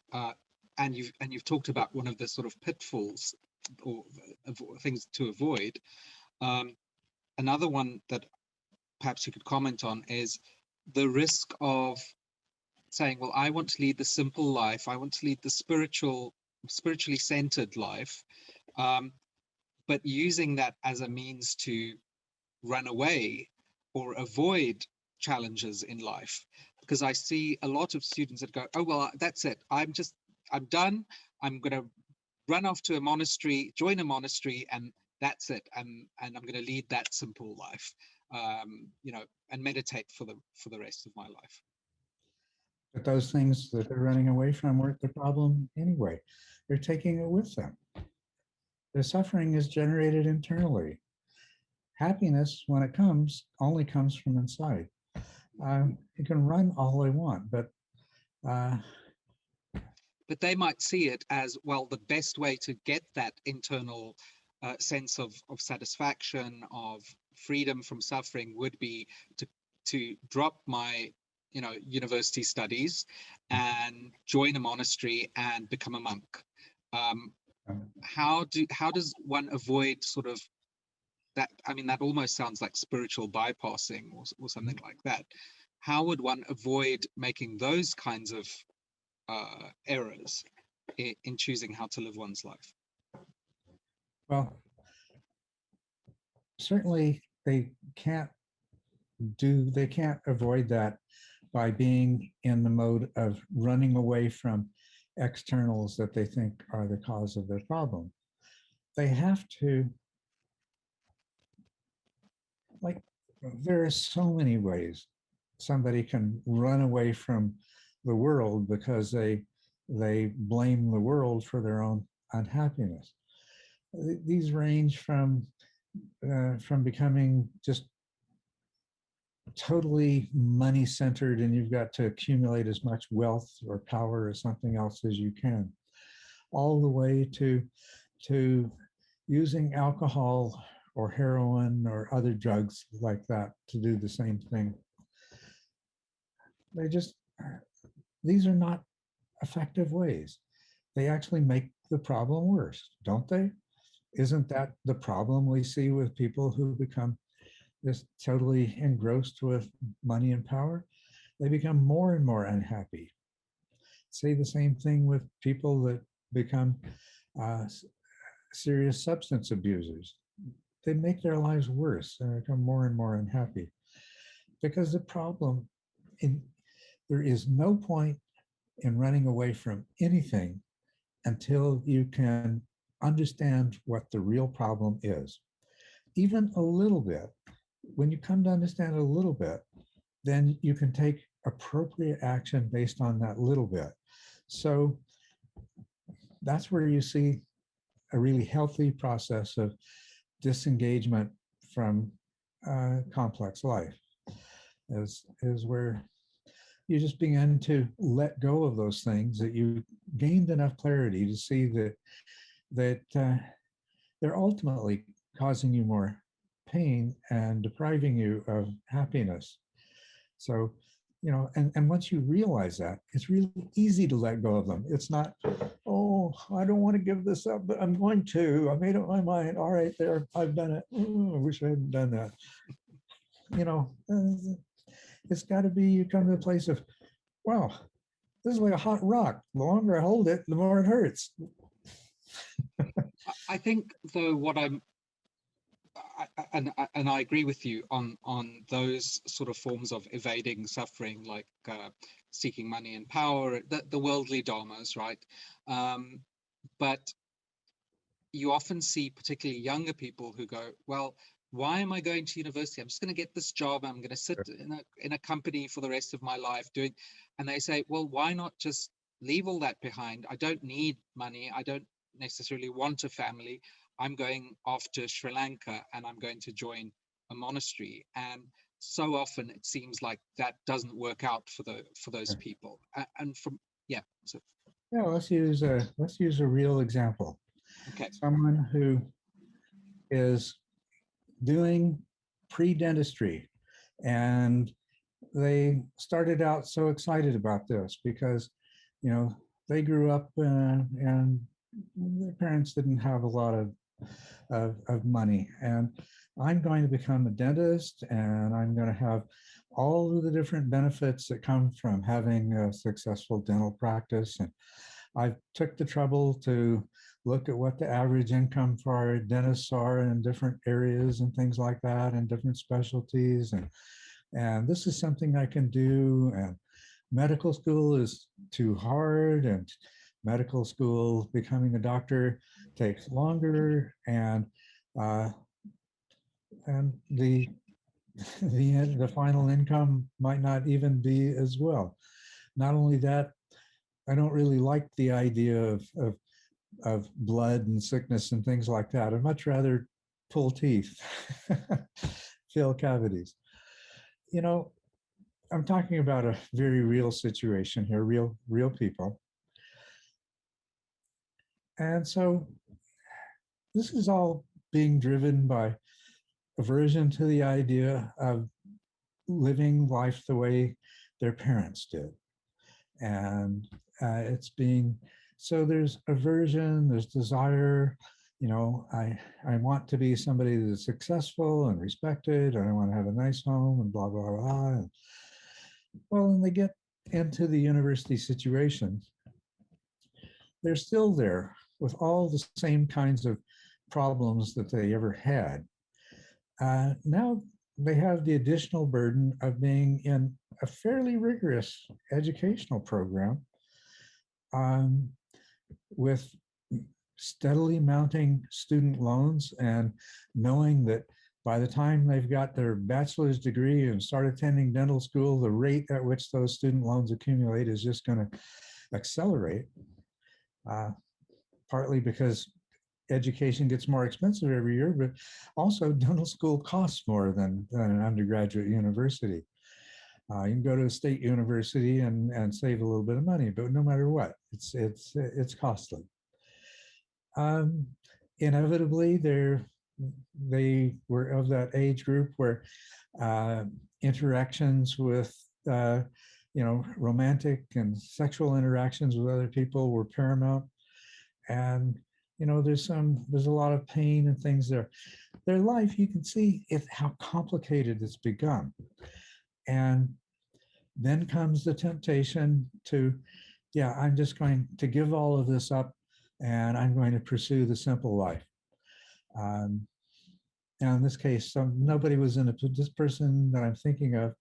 and you've talked about one of the sort of pitfalls or things to avoid. Another one that perhaps you could comment on is the risk of saying, well, I want to lead the simple life, I want to lead the spiritually centered life, but using that as a means to run away or avoid challenges in life. Because I see a lot of students that go, oh, well, that's it. I'm done. I'm going to run off to a monastery, join a monastery, and that's it. And I'm going to lead that simple life, and meditate for the rest of my life. But those things that they're running away from weren't the problem anyway. They're taking it with them. The suffering is generated internally. Happiness, when it comes, only comes from inside. You can run all they want, but they might see it as, well, the best way to get that internal sense of satisfaction, of freedom from suffering, would be to drop my university studies and join a monastery and become a monk. How does one avoid sort of that? I mean, that almost sounds like spiritual bypassing or something like that. How would one avoid making those kinds of errors in choosing how to live one's life? Well, certainly they can't avoid that by being in the mode of running away from externals that they think are the cause of their problem. they have to, like, there are so many ways somebody can run away from the world because they blame the world for their own unhappiness. These range from becoming just totally money centered and you've got to accumulate as much wealth or power or something else as you can, all the way to using alcohol or heroin or other drugs like that to do the same thing. They just, these are not effective ways. They actually make the problem worse, don't they? Isn't that the problem we see with people who become just totally engrossed with money and power? They become more and more unhappy. Say the same thing with people that become uh, serious substance abusers. They make their lives worse and become more and more unhappy. Because the problem, in, there is no point in running away from anything until you can understand what the real problem is. Even a little bit, when you come to understand a little bit, then you can take appropriate action based on that little bit. So that's where you see a really healthy process of disengagement from complex life, is where you just begin to let go of those things that you gained enough clarity to see that they're ultimately causing you more pain and depriving you of happiness. So, and once you realize that, it's really easy to let go of them. It's not, oh, I don't want to give this up, but I'm going to. I made up my mind. All right, there, I've done it. I wish I hadn't done that. It's got to be, you come to a place of, wow, this is like a hot rock. The longer I hold it, the more it hurts. I think, though, and I agree with you on those sort of forms of evading suffering, like seeking money and power, the worldly dharmas, right? But you often see particularly younger people who go, well, why am I going to university? I'm just going to get this job. I'm going to sit in a company for the rest of my life doing, and they say, well, why not just leave all that behind? I don't need money. I don't necessarily want a family. I'm going off to Sri Lanka and I'm going to join a monastery. And so often it seems like that doesn't work out for those people. And from, yeah. So, yeah, let's use a real example. okay. Someone who is doing pre-dentistry, and they started out so excited about this because they grew up and their parents didn't have a lot of money, and I'm going to become a dentist and I'm going to have all of the different benefits that come from having a successful dental practice. And I took the trouble to look at what the average income for our dentists are in different areas and things like that, and different specialties. And this is something I can do. And medical school is too hard, and medical school, becoming a doctor, takes longer, and the the final income might not even be as well. Not only that, I don't really like the idea of blood and sickness and things like that. I'd much rather pull teeth, fill cavities. I'm talking about a very real situation here, real people. And so this is all being driven by aversion to the idea of living life the way their parents did. And it's being, so there's aversion, there's desire. I want to be somebody that's successful and respected, and I want to have a nice home and blah, blah, blah. And, well, when they get into the university situation, they're still there with all the same kinds of problems that they ever had. Now they have the additional burden of being in a fairly rigorous educational program with steadily mounting student loans and knowing that by the time they've got their bachelor's degree and start attending dental school, the rate at which those student loans accumulate is just going to accelerate, partly because education gets more expensive every year, but also dental school costs more than an undergraduate university. You can go to a state university and save a little bit of money, but no matter what, it's costly. Inevitably, they were of that age group where interactions with romantic and sexual interactions with other people were paramount, and there's a lot of pain and things there. Their life, you can see how complicated it's become, and then comes the temptation to, I'm just going to give all of this up and I'm going to pursue the simple life. And in this case, nobody was this person that I'm thinking of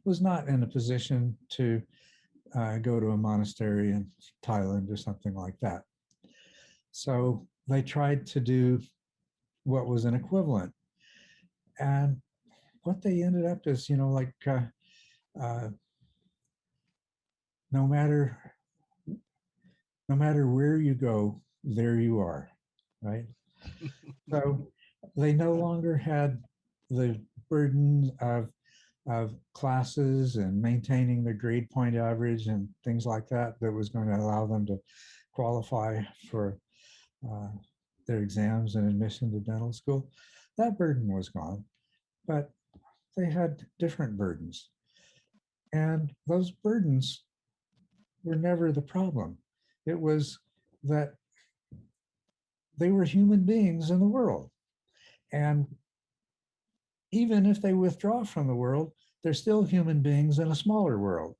was not in a position to go to a monastery in Thailand or something like that. So they tried to do what was an equivalent. And what they ended up is, no matter where you go, there you are, right? So they no longer had the burden of classes and maintaining the grade point average and things like that was going to allow them to qualify for their exams and admission to dental school. That burden was gone, but they had different burdens. And those burdens were never the problem. It was that they were human beings in the world. And even if they withdraw from the world, they're still human beings in a smaller world.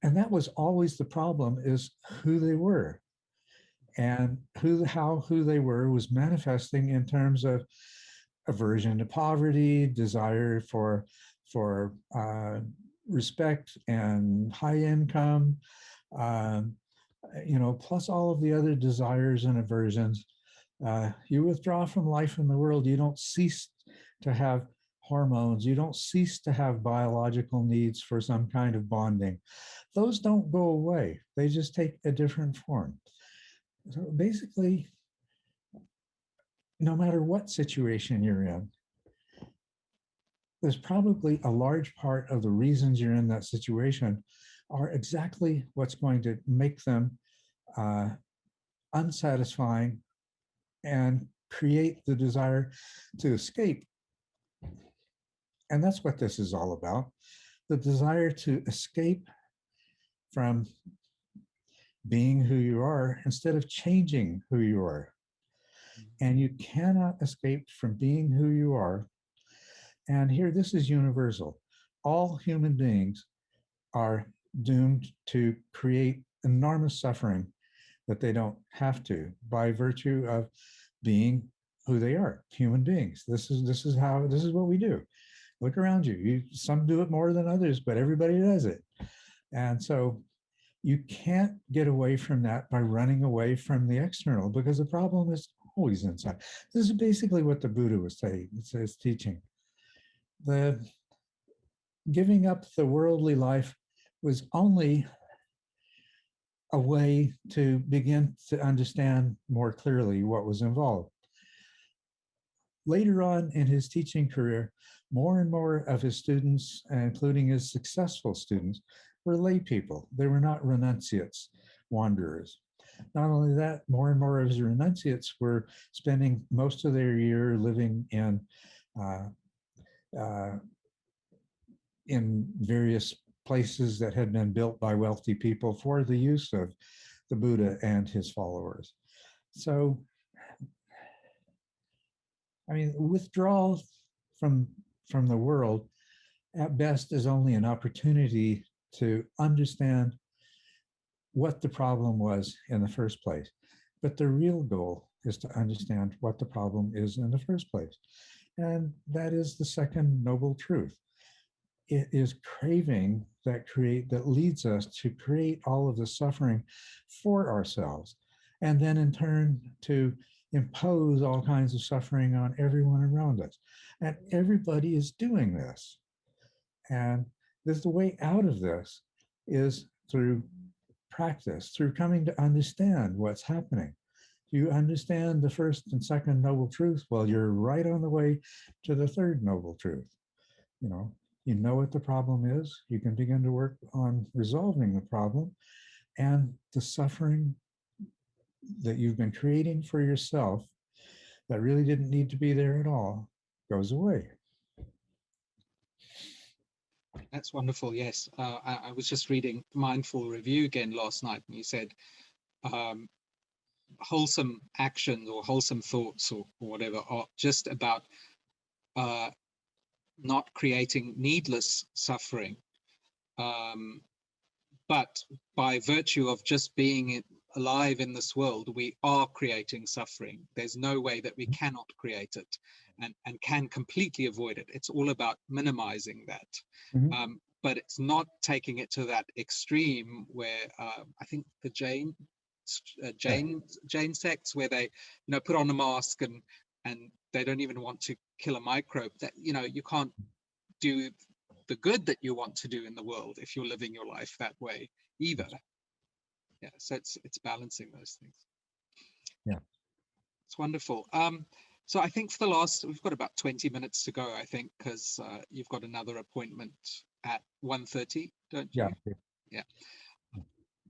And that was always the problem, is who they were. And how they were was manifesting in terms of aversion to poverty, desire for respect and high income, plus all of the other desires and aversions. You withdraw from life in the world, you don't cease to have hormones, you don't cease to have biological needs for some kind of bonding. Those don't go away, they just take a different form. So basically, no matter what situation you're in, there's probably a large part of the reasons you're in that situation are exactly what's going to make them unsatisfying and create the desire to escape. And that's what this is all about, the desire to escape from being who you are instead of changing who you are. And you cannot escape from being who you are. And here, this is universal. All human beings are doomed to create enormous suffering that they don't have to, by virtue of being who they are, human beings. This is what we do. Look around you. Some do it more than others, but everybody does it. And so you can't get away from that by running away from the external, because the problem is always inside. This is basically what the Buddha was saying. It says teaching. The giving up the worldly life was only a way to begin to understand more clearly what was involved. Later on in his teaching career, more and more of his students, including his successful students, were lay people. They were not renunciates, wanderers. Not only that, more and more of his renunciates were spending most of their year living in various places that had been built by wealthy people for the use of the Buddha and his followers. So, I mean, withdrawal from the world at best is only an opportunity to understand what the problem was in the first place. But the real goal is to understand what the problem is in the first place. And that is the second noble truth. It is craving that leads us to create all of the suffering for ourselves. and then in turn to impose all kinds of suffering on everyone around us. And everybody is doing this. And there's the way out of this is through practice, through coming to understand what's happening. You understand the first and second noble truth, well, you're right on the way to the third noble truth. You know what the problem is. You can begin to work on resolving the problem, and the suffering that you've been creating for yourself that really didn't need to be there at all goes away. That's wonderful. Yes. I was just reading Mindful Review again last night, and you said wholesome actions or wholesome thoughts or whatever are just about not creating needless suffering. But by virtue of just being alive in this world, we are creating suffering. There's no way that we cannot create it and can completely avoid it. It's all about minimizing that. Mm-hmm. But it's not taking it to that extreme where I think the Jain sects, where they put on a mask and they don't even want to kill a microbe. That you can't do the good that you want to do in the world if you're living your life that way either. Yeah, so it's balancing those things. Yeah, it's wonderful. So I think we've got about 20 minutes to go, I think, because you've got another appointment at 1:30, don't you? Yeah. Yeah.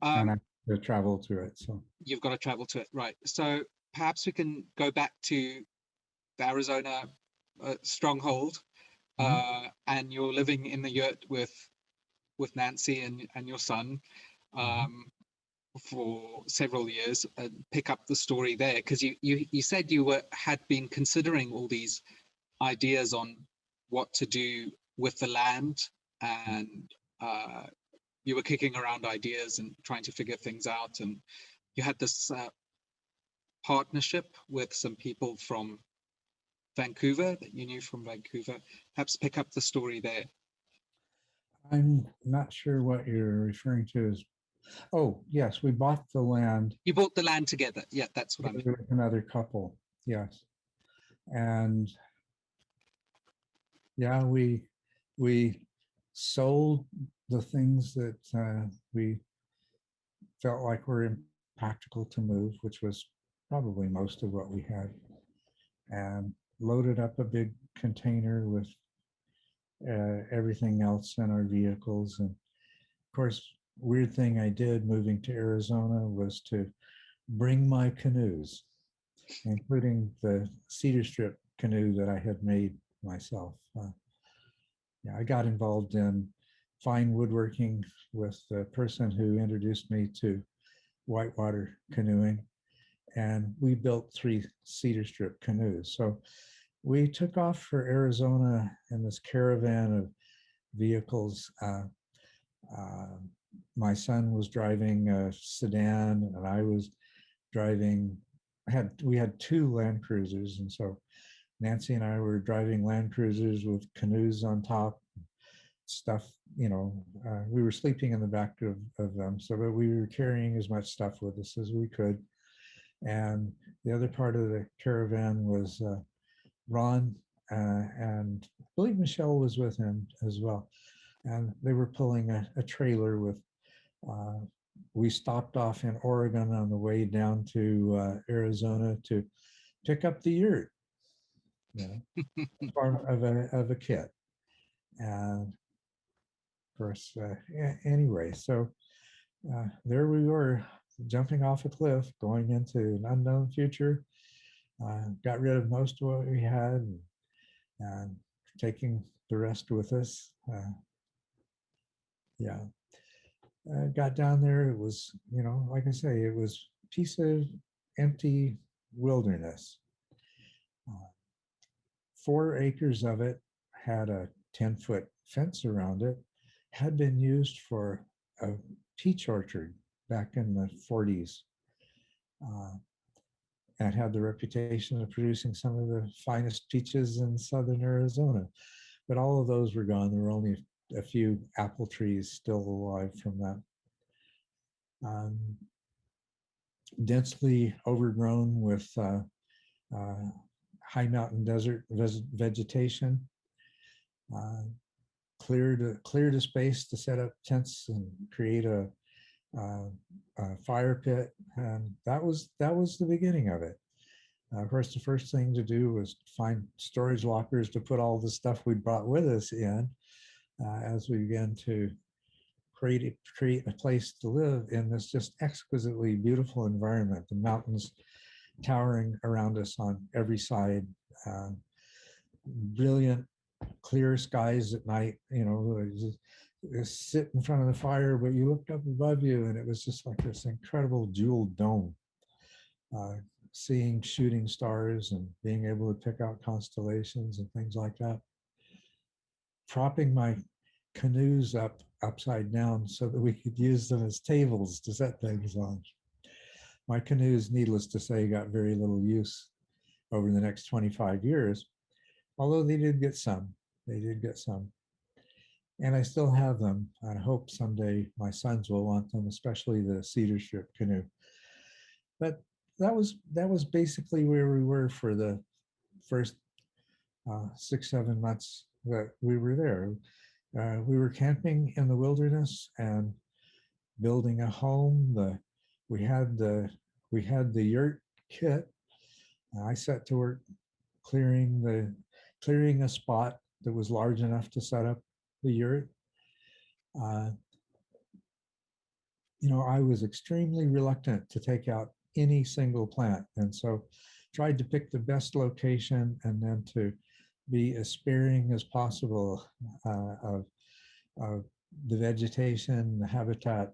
And I have to travel to it, so you've got to travel to it, right? So perhaps we can go back to the Arizona stronghold. And you're living in the yurt with Nancy and your son for several years, and pick up the story there, because you said you had been considering all these ideas on what to do with the land, and you were kicking around ideas and trying to figure things out, and you had this partnership with some people from Vancouver that you knew from Vancouver. Perhaps pick up the story there. I'm not sure what you're referring to as. Oh, yes, we bought the land. You bought the land together. Yeah, that's what I mean. With another couple, yes. And yeah, we sold the things that we felt like were impractical to move, which was probably most of what we had, and loaded up a big container with everything else in our vehicles. And of course, weird thing I did moving to Arizona was to bring my canoes, including the cedar strip canoe that I had made myself. Yeah, I got involved in fine woodworking with the person who introduced me to whitewater canoeing, and we built 3 cedar strip canoes. So we took off for Arizona in this caravan of vehicles. My son was driving a sedan, and I was driving. We had 2 Land Cruisers, and so Nancy and I were driving Land Cruisers with canoes on top, stuff. We were sleeping in the back of them, so but we were carrying as much stuff with us as we could. And the other part of the caravan was Ron, and I believe Michelle was with him as well. And they were pulling a trailer with, we stopped off in Oregon on the way down to Arizona to pick up the yurt, part of a kit. And of course, anyway, so there we were, jumping off a cliff, going into an unknown future. Got rid of most of what we had, and taking the rest with us. Yeah. Got down there, it was, like I say, it was a piece of empty wilderness. 4 acres of it had a 10-foot fence around it, had been used for a peach orchard back in the 40s, and had the reputation of producing some of the finest peaches in southern Arizona. But all of those were gone. There were only a few apple trees still alive from that. densely overgrown with high mountain desert vegetation. Uh, cleared a space to set up tents and create a fire pit, and that was the beginning of it. Of course, the first thing to do was find storage lockers to put all the stuff we brought with us in, as we began to create a place to live in this just exquisitely beautiful environment. The mountains towering around us on every side, brilliant, clear skies at night. Just sit in front of the fire, but you looked up above you, and it was just like this incredible jeweled dome. Seeing shooting stars and being able to pick out constellations and things like that. Propping my canoes upside down so that we could use them as tables to set things on. My canoes, needless to say, got very little use over the next 25 years, although they did get some. They did get some. And I still have them. I hope someday my sons will want them, especially the cedar strip canoe. But that was basically where we were for the first 6-7 months that we were there. We were camping in the wilderness and building a home. We had the yurt kit. I set to work clearing a spot that was large enough to set up the yurt. I was extremely reluctant to take out any single plant, and so tried to pick the best location and then to be as sparing as possible of the vegetation, the habitat.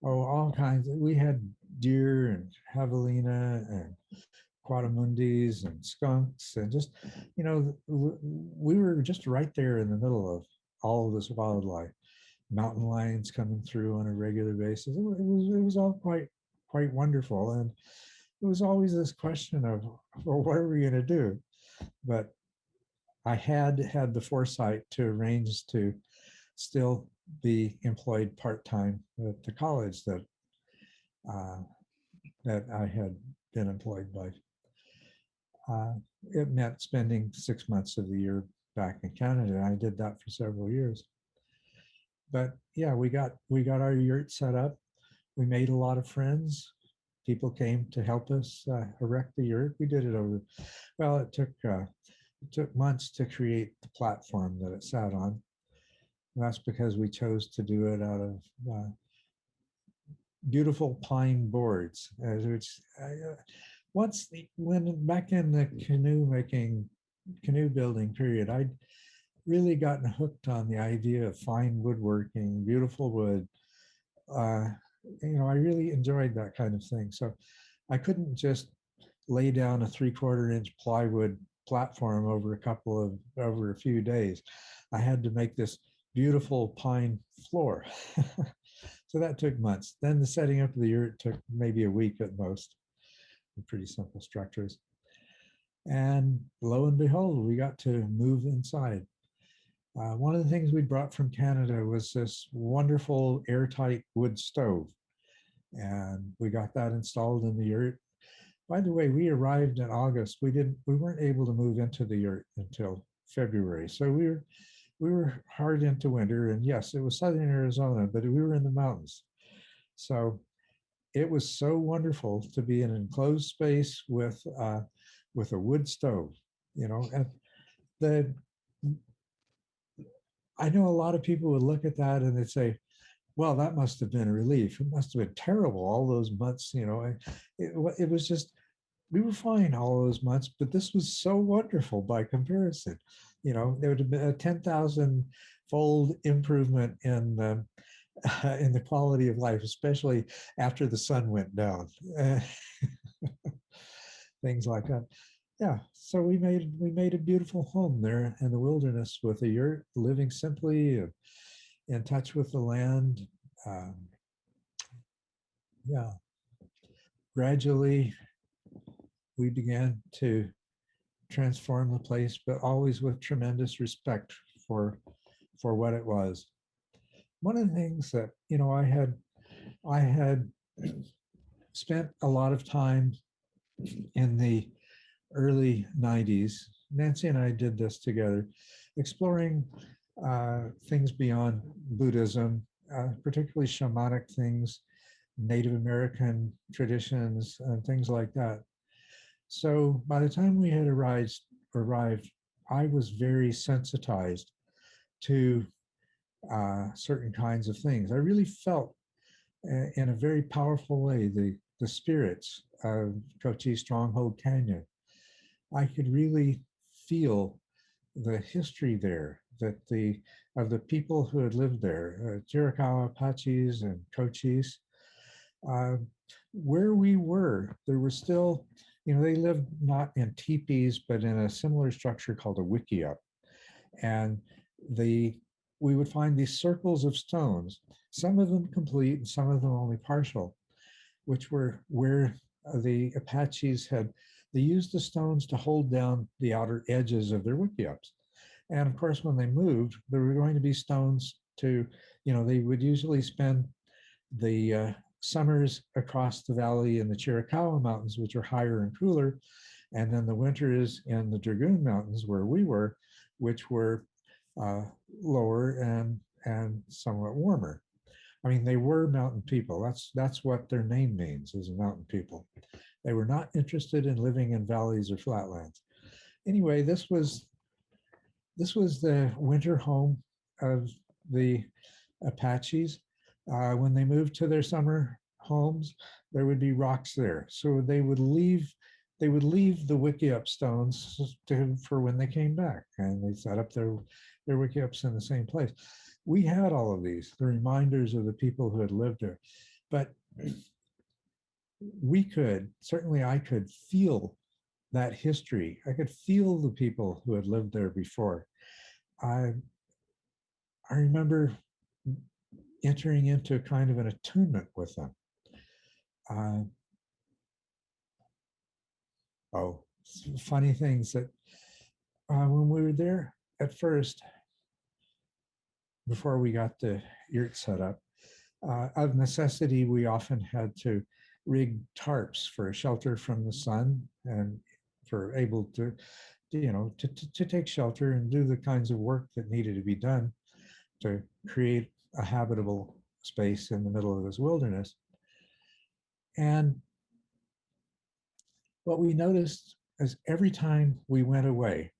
All kinds. We had deer and javelina and quadrumundis and skunks, and just, we were just right there in the middle of all of this wildlife. Mountain lions coming through on a regular basis. It was all quite wonderful, and it was always this question of, well, what are we going to do? But I had the foresight to arrange to still be employed part-time at the college that I had been employed by. It meant spending 6 months of the year back in Canada, and I did that for several years. But yeah, we got our yurt set up. We made a lot of friends. People came to help us erect the yurt. We did it over, well, it took months to create the platform that it sat on. And that's because we chose to do it out of beautiful pine boards, which when back in the canoe building period, I'd really gotten hooked on the idea of fine woodworking, beautiful wood. I really enjoyed that kind of thing. So I couldn't just lay down a 3/4 inch plywood platform over a few days. I had to make this beautiful pine floor. So that took months. Then the setting up of the yurt took maybe a week at most. Pretty simple structures. And lo and behold, we got to move inside. One of the things we brought from Canada was this wonderful airtight wood stove. And we got that installed in the yurt. By the way, we arrived in August. We weren't able to move into the yurt until February. So we were hard into winter. And yes, it was southern Arizona, but we were in the mountains. So it was so wonderful to be in an enclosed space with a wood stove, and I know a lot of people would look at that and they'd say, well, that must have been a relief. It must have been terrible all those months, it was just, we were fine all those months, but this was so wonderful by comparison. There would have been a 10,000-fold improvement in the quality of life, especially after the sun went down. Things like that. Yeah, so we made a beautiful home there in the wilderness with a yurt, living simply, in touch with the land. Yeah, gradually we began to transform the place, but always with tremendous respect for what it was. One of the things that I had spent a lot of time in the early 90s. Nancy and I did this together, exploring things beyond Buddhism, particularly shamanic things, Native American traditions, and things like that. So by the time we had arrived, I was very sensitized to certain kinds of things. I really felt in a very powerful way the spirits of Cochise Stronghold Canyon. I could really feel the history there that the people who had lived there, Chiricahua Apaches and Cochise. Uh, where we were, there was still, they lived not in teepees, but in a similar structure called a wickiup. And the we would find these circles of stones, some of them complete and some of them only partial, which were where the Apaches they used the stones to hold down the outer edges of their wickiups. And of course, when they moved, there were going to be stones they would usually spend the summers across the valley in the Chiricahua Mountains, which are higher and cooler, and then the winters in the Dragoon Mountains, where we were, which were lower and somewhat warmer. I mean, they were mountain people. That's what their name means, is a mountain people. They were not interested in living in valleys or flatlands. Anyway, this was the winter home of the Apaches. When they moved to their summer homes, there would be rocks there. So they would leave the wickiup stones for when they came back, and they set up their wickiups in the same place. We had all of these, the reminders of the people who had lived there, but I could feel that history. I could feel the people who had lived there before. I remember entering into kind of an attunement with them. Funny things that when we were there at first, before we got the yurt set up, of necessity, we often had to rig tarps for a shelter from the sun and for able to take shelter and do the kinds of work that needed to be done to create a habitable space in the middle of this wilderness. And what we noticed is every time we went away,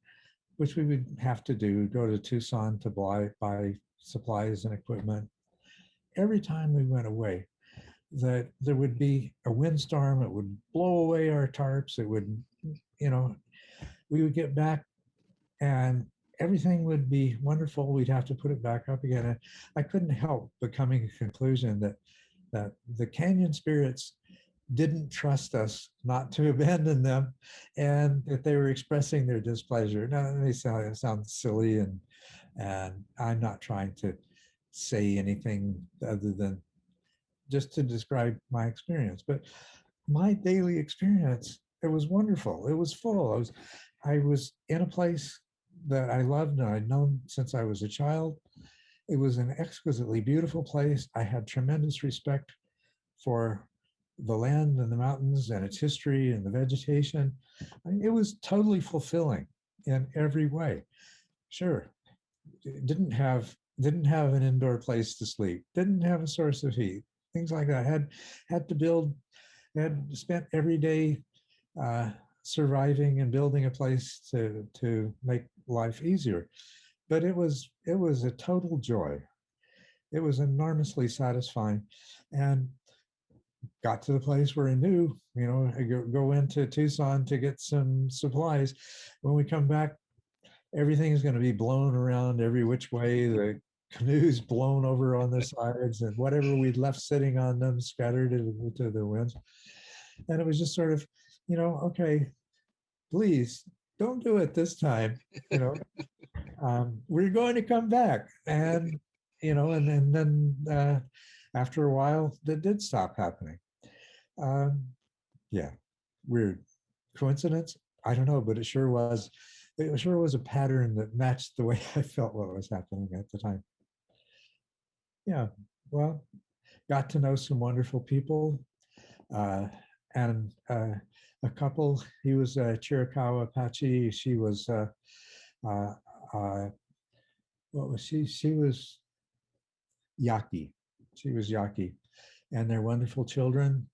which we would have to do, go to Tucson to buy supplies and equipment, every time we went away, that there would be a windstorm, it would blow away our tarps, it would, we would get back and everything would be wonderful. We'd have to put it back up again. And I couldn't help but coming to the conclusion that the canyon spirits didn't trust us not to abandon them, and that they were expressing their displeasure. Now, they sound silly, and I'm not trying to say anything other than just to describe my experience. But my daily experience, it was wonderful. It was full. I was in a place that I loved and I'd known since I was a child. It was an exquisitely beautiful place. I had tremendous respect for the land and the mountains and its history and the vegetation. It was totally fulfilling in every way. Sure, didn't have an indoor place to sleep, didn't have a source of heat, things like that. Had to build, had spent every day surviving and building a place to make life easier. But it was a total joy. It was enormously satisfying, and got to the place where I knew, I go into Tucson to get some supplies. When we come back, everything's going to be blown around every which way. The canoes blown over on the sides, and whatever we'd left sitting on them scattered to the winds. And it was just sort of, okay, please don't do it this time. We're going to come back, and and then after a while, that did stop happening. Yeah, weird coincidence. I don't know, but it sure was. It sure was a pattern that matched the way I felt what was happening at the time. Yeah, well, got to know some wonderful people. and a couple. He was a Chiricahua Apache. She was uh, uh, what was she? She was Yaqui. She was Yaqui, and their wonderful children.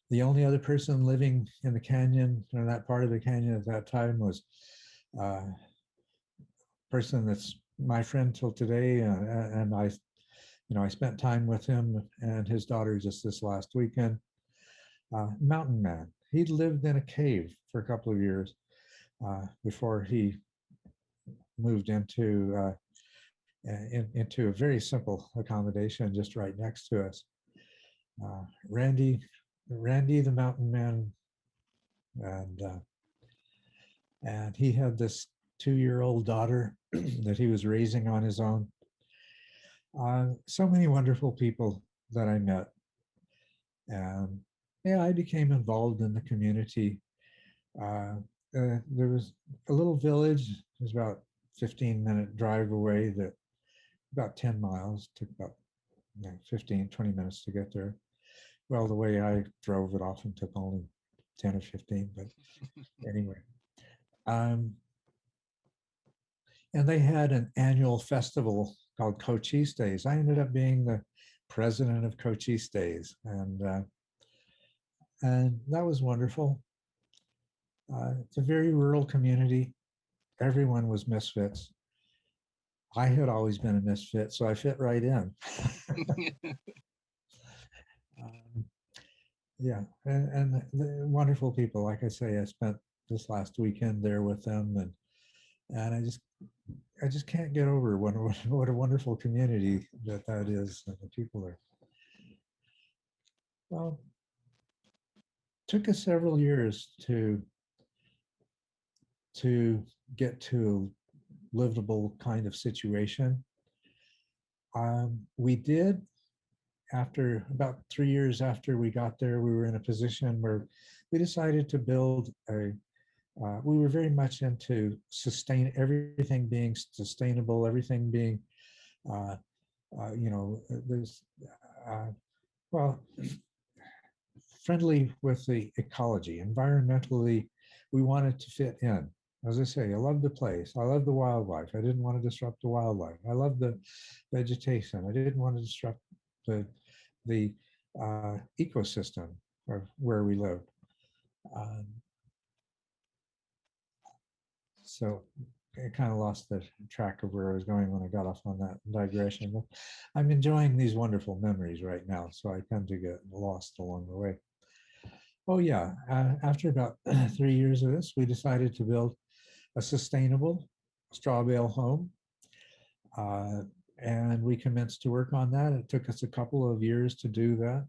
The only other person living in the canyon, or that part of the canyon at that time, was a person that's my friend till today, and I spent time with him and his daughter just this last weekend. Mountain Man. He lived in a cave for a couple of years before he moved into a very simple accommodation just right next to us. Randy the Mountain Man, and he had this 2-year-old daughter that he was raising on his own. So many wonderful people that I met, and yeah, I became involved in the community. There was a little village. It was about 15-minute drive away. That about 10 miles. Took about 15, 20 minutes to get there. Well, the way I drove, it often took only 10 or 15. But anyway, and they had an annual festival called Cochise Days. I ended up being the president of Cochise Days, and that was wonderful. It's a very rural community. Everyone was misfits. I had always been a misfit, so I fit right in. Yeah, and the wonderful people. Like I say, I spent this last weekend there with them, and I just can't get over what a wonderful community that is, and the people there. Well, took us several years to get to a livable kind of situation. We did, after about 3 years after we got there, we were in a position where we decided to build we were very much into everything being sustainable, everything being, there's, well, friendly with the ecology, environmentally, we wanted to fit in. As I say, I love the place. I love the wildlife. I didn't want to disrupt the wildlife. I love the vegetation. I didn't want to disrupt the ecosystem of where we lived. So I kind of lost the track of where I was going when I got off on that digression. But I'm enjoying these wonderful memories right now, so I tend to get lost along the way. Oh yeah, after about 3 years of this, we decided to build a sustainable straw bale home. And we commenced to work on that. It took us a couple of years to do that.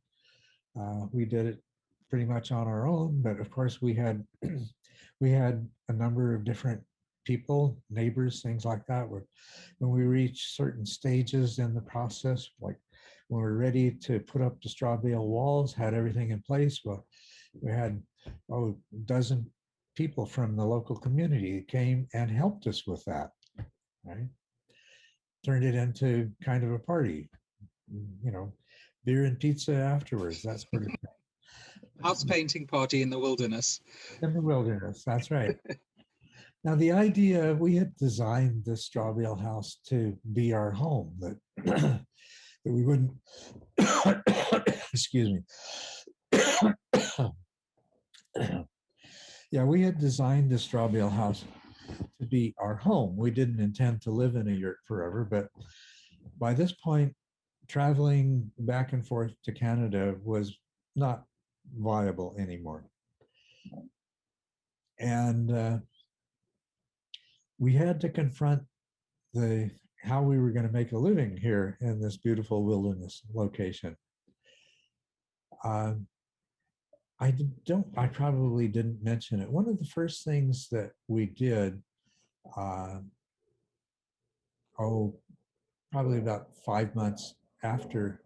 We did it pretty much on our own, but of course we had we had a number of different people, neighbors, things like that. When we reached certain stages in the process, like when we were ready to put up the straw bale walls, had everything in place, well, we had a dozen people from the local community came and helped us with that, right? Turned it into kind of a party, beer and pizza afterwards, that sort of thing. House painting party in the wilderness. In the wilderness, that's right. Now, the idea, we had designed this straw bale house to be our home, that, that we wouldn't, excuse me. Yeah, we had designed the straw bale house to be our home. We didn't intend to live in a yurt forever, but by this point, traveling back and forth to Canada was not viable anymore. And we had to confront how we were going to make a living here in this beautiful wilderness location. I probably didn't mention it. One of the first things that we did, probably about 5 months after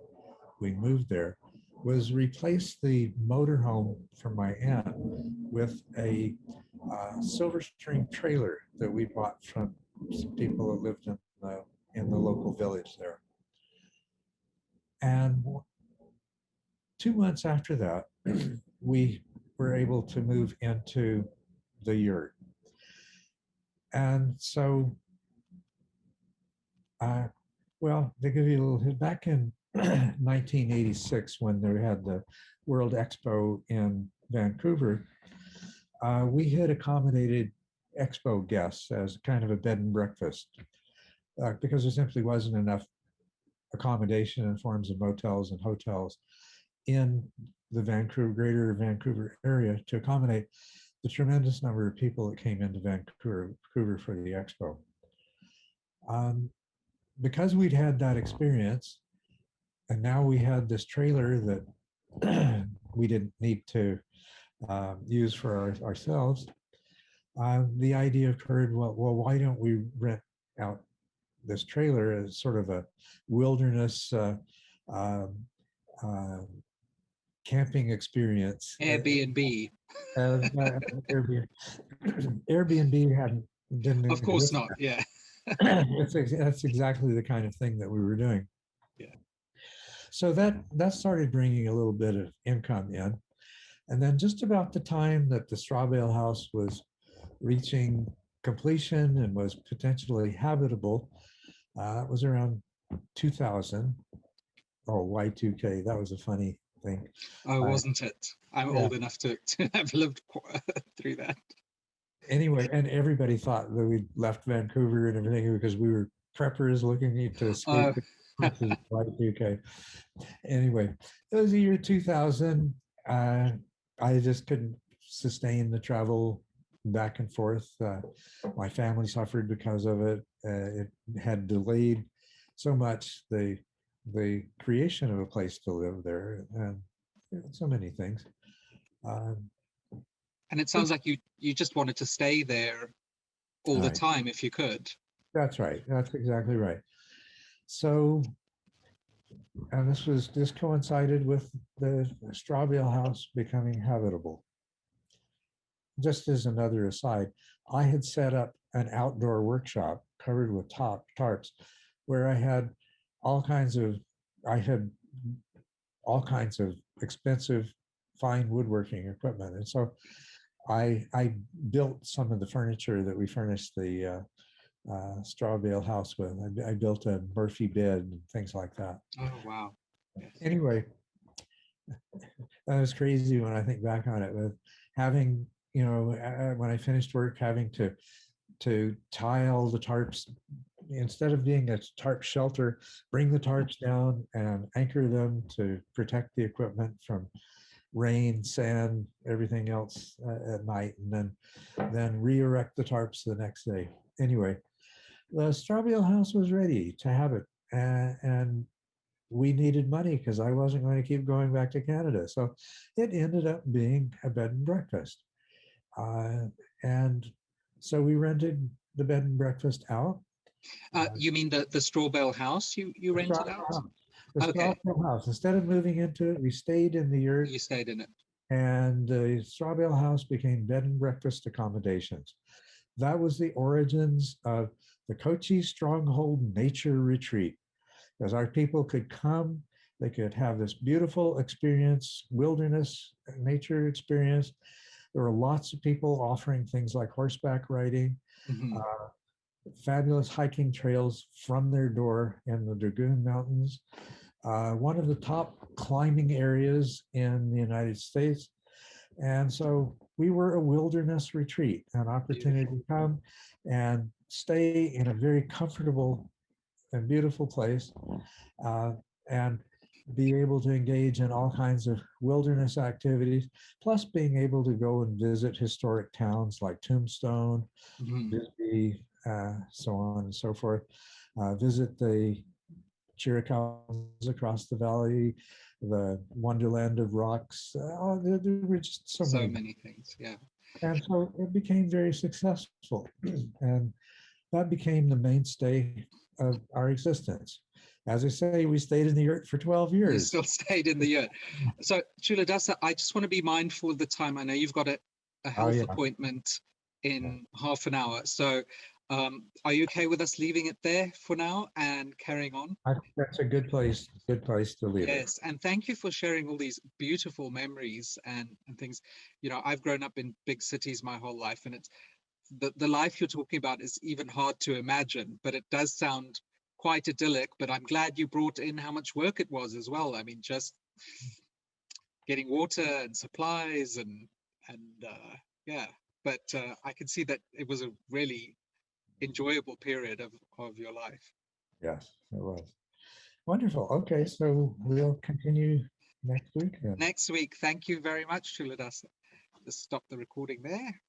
we moved there, was replace the motorhome for my aunt with a silver string trailer that we bought from some people that lived in the local village there. And 2 months after that, we were able to move into the yurt. And so, well, they give you a little, back in 1986, when they had the World Expo in Vancouver, we had accommodated expo guests as kind of a bed and breakfast because there simply wasn't enough accommodation in forms of motels and hotels in the greater Vancouver area to accommodate the tremendous number of people that came into Vancouver for the expo. Because we'd had that experience, and now we had this trailer that we didn't need to use for ourselves, the idea occurred, well, why don't we rent out this trailer as sort of a wilderness camping experience. Airbnb. Airbnb. Airbnb didn't Of course exist. not. Yeah. That's exactly the kind of thing that we were doing. Yeah. So that started bringing a little bit of income in. And then just about the time that the Straw Bale House was reaching completion and was potentially habitable, it was around 2000. Oh, Y2K, that was a funny thing. Oh, wasn't it? I'm old enough to have lived through that. Anyway, and everybody thought that we'd left Vancouver and everything because we were preppers looking to escape the Y2K. Anyway, it was the year 2000. I just couldn't sustain the travel back and forth. My family suffered because of it. It had delayed so much the creation of a place to live there, and so many things. And it sounds like you just wanted to stay there all the time if you could. That's right. That's exactly right. So, and this coincided with the Straw Bale House becoming habitable. Just as another aside, I had set up an outdoor workshop covered with tarps, where I had all kinds of expensive, fine woodworking equipment, and so I built some of the furniture that we furnished the Straw Bale House with. I built a Murphy bed and things like that. Oh wow! Yes. Anyway, that was crazy when I think back on it. With having, when I finished work, having to tie all the tarps, instead of being a tarp shelter, bring the tarps down and anchor them to protect the equipment from rain, sand, everything else at night, and then re-erect the tarps the next day. Anyway, the Straw Bale House was ready to have it, and we needed money because I wasn't going to keep going back to Canada. So it ended up being a bed and breakfast. And so we rented the bed and breakfast out. You mean the Straw Bale House you rented out? The Straw Bale House. Instead of moving into it, we stayed in the yurt. You stayed in it. And the Straw Bale House became bed and breakfast accommodations. That was the origins of the Kochi Stronghold Nature Retreat. As our people could come, they could have this beautiful experience, wilderness nature experience. There were lots of people offering things like horseback riding, fabulous hiking trails from their door in the Dragoon Mountains, one of the top climbing areas in the United States. And so we were a wilderness retreat, an opportunity to come and stay in a very comfortable and beautiful place, and be able to engage in all kinds of wilderness activities, plus being able to go and visit historic towns like Tombstone, Bisbee, so on and so forth, visit the Chiricahuas across the valley, the Wonderland of Rocks. There were just so many things, yeah. And so it became very successful, and that became the mainstay of our existence. As I say, we stayed in the yurt for 12 years. You still stayed in the yurt. So, Culadasa, I just want to be mindful of the time. I know you've got a health appointment in half an hour. So Are you okay with us leaving it there for now and carrying on? I think that's a good place to leave it. Yes, and thank you for sharing all these beautiful memories and things. You know, I've grown up in big cities my whole life, and it's the life you're talking about is even hard to imagine, but it does sound quite idyllic. But I'm glad you brought in how much work it was as well. I mean, just getting water and supplies and yeah. But I can see that it was a really enjoyable period of your life. Yes, it was. Wonderful. Okay, so we'll continue next week then. Next week, thank you very much, Culadasa. Just stop the recording there.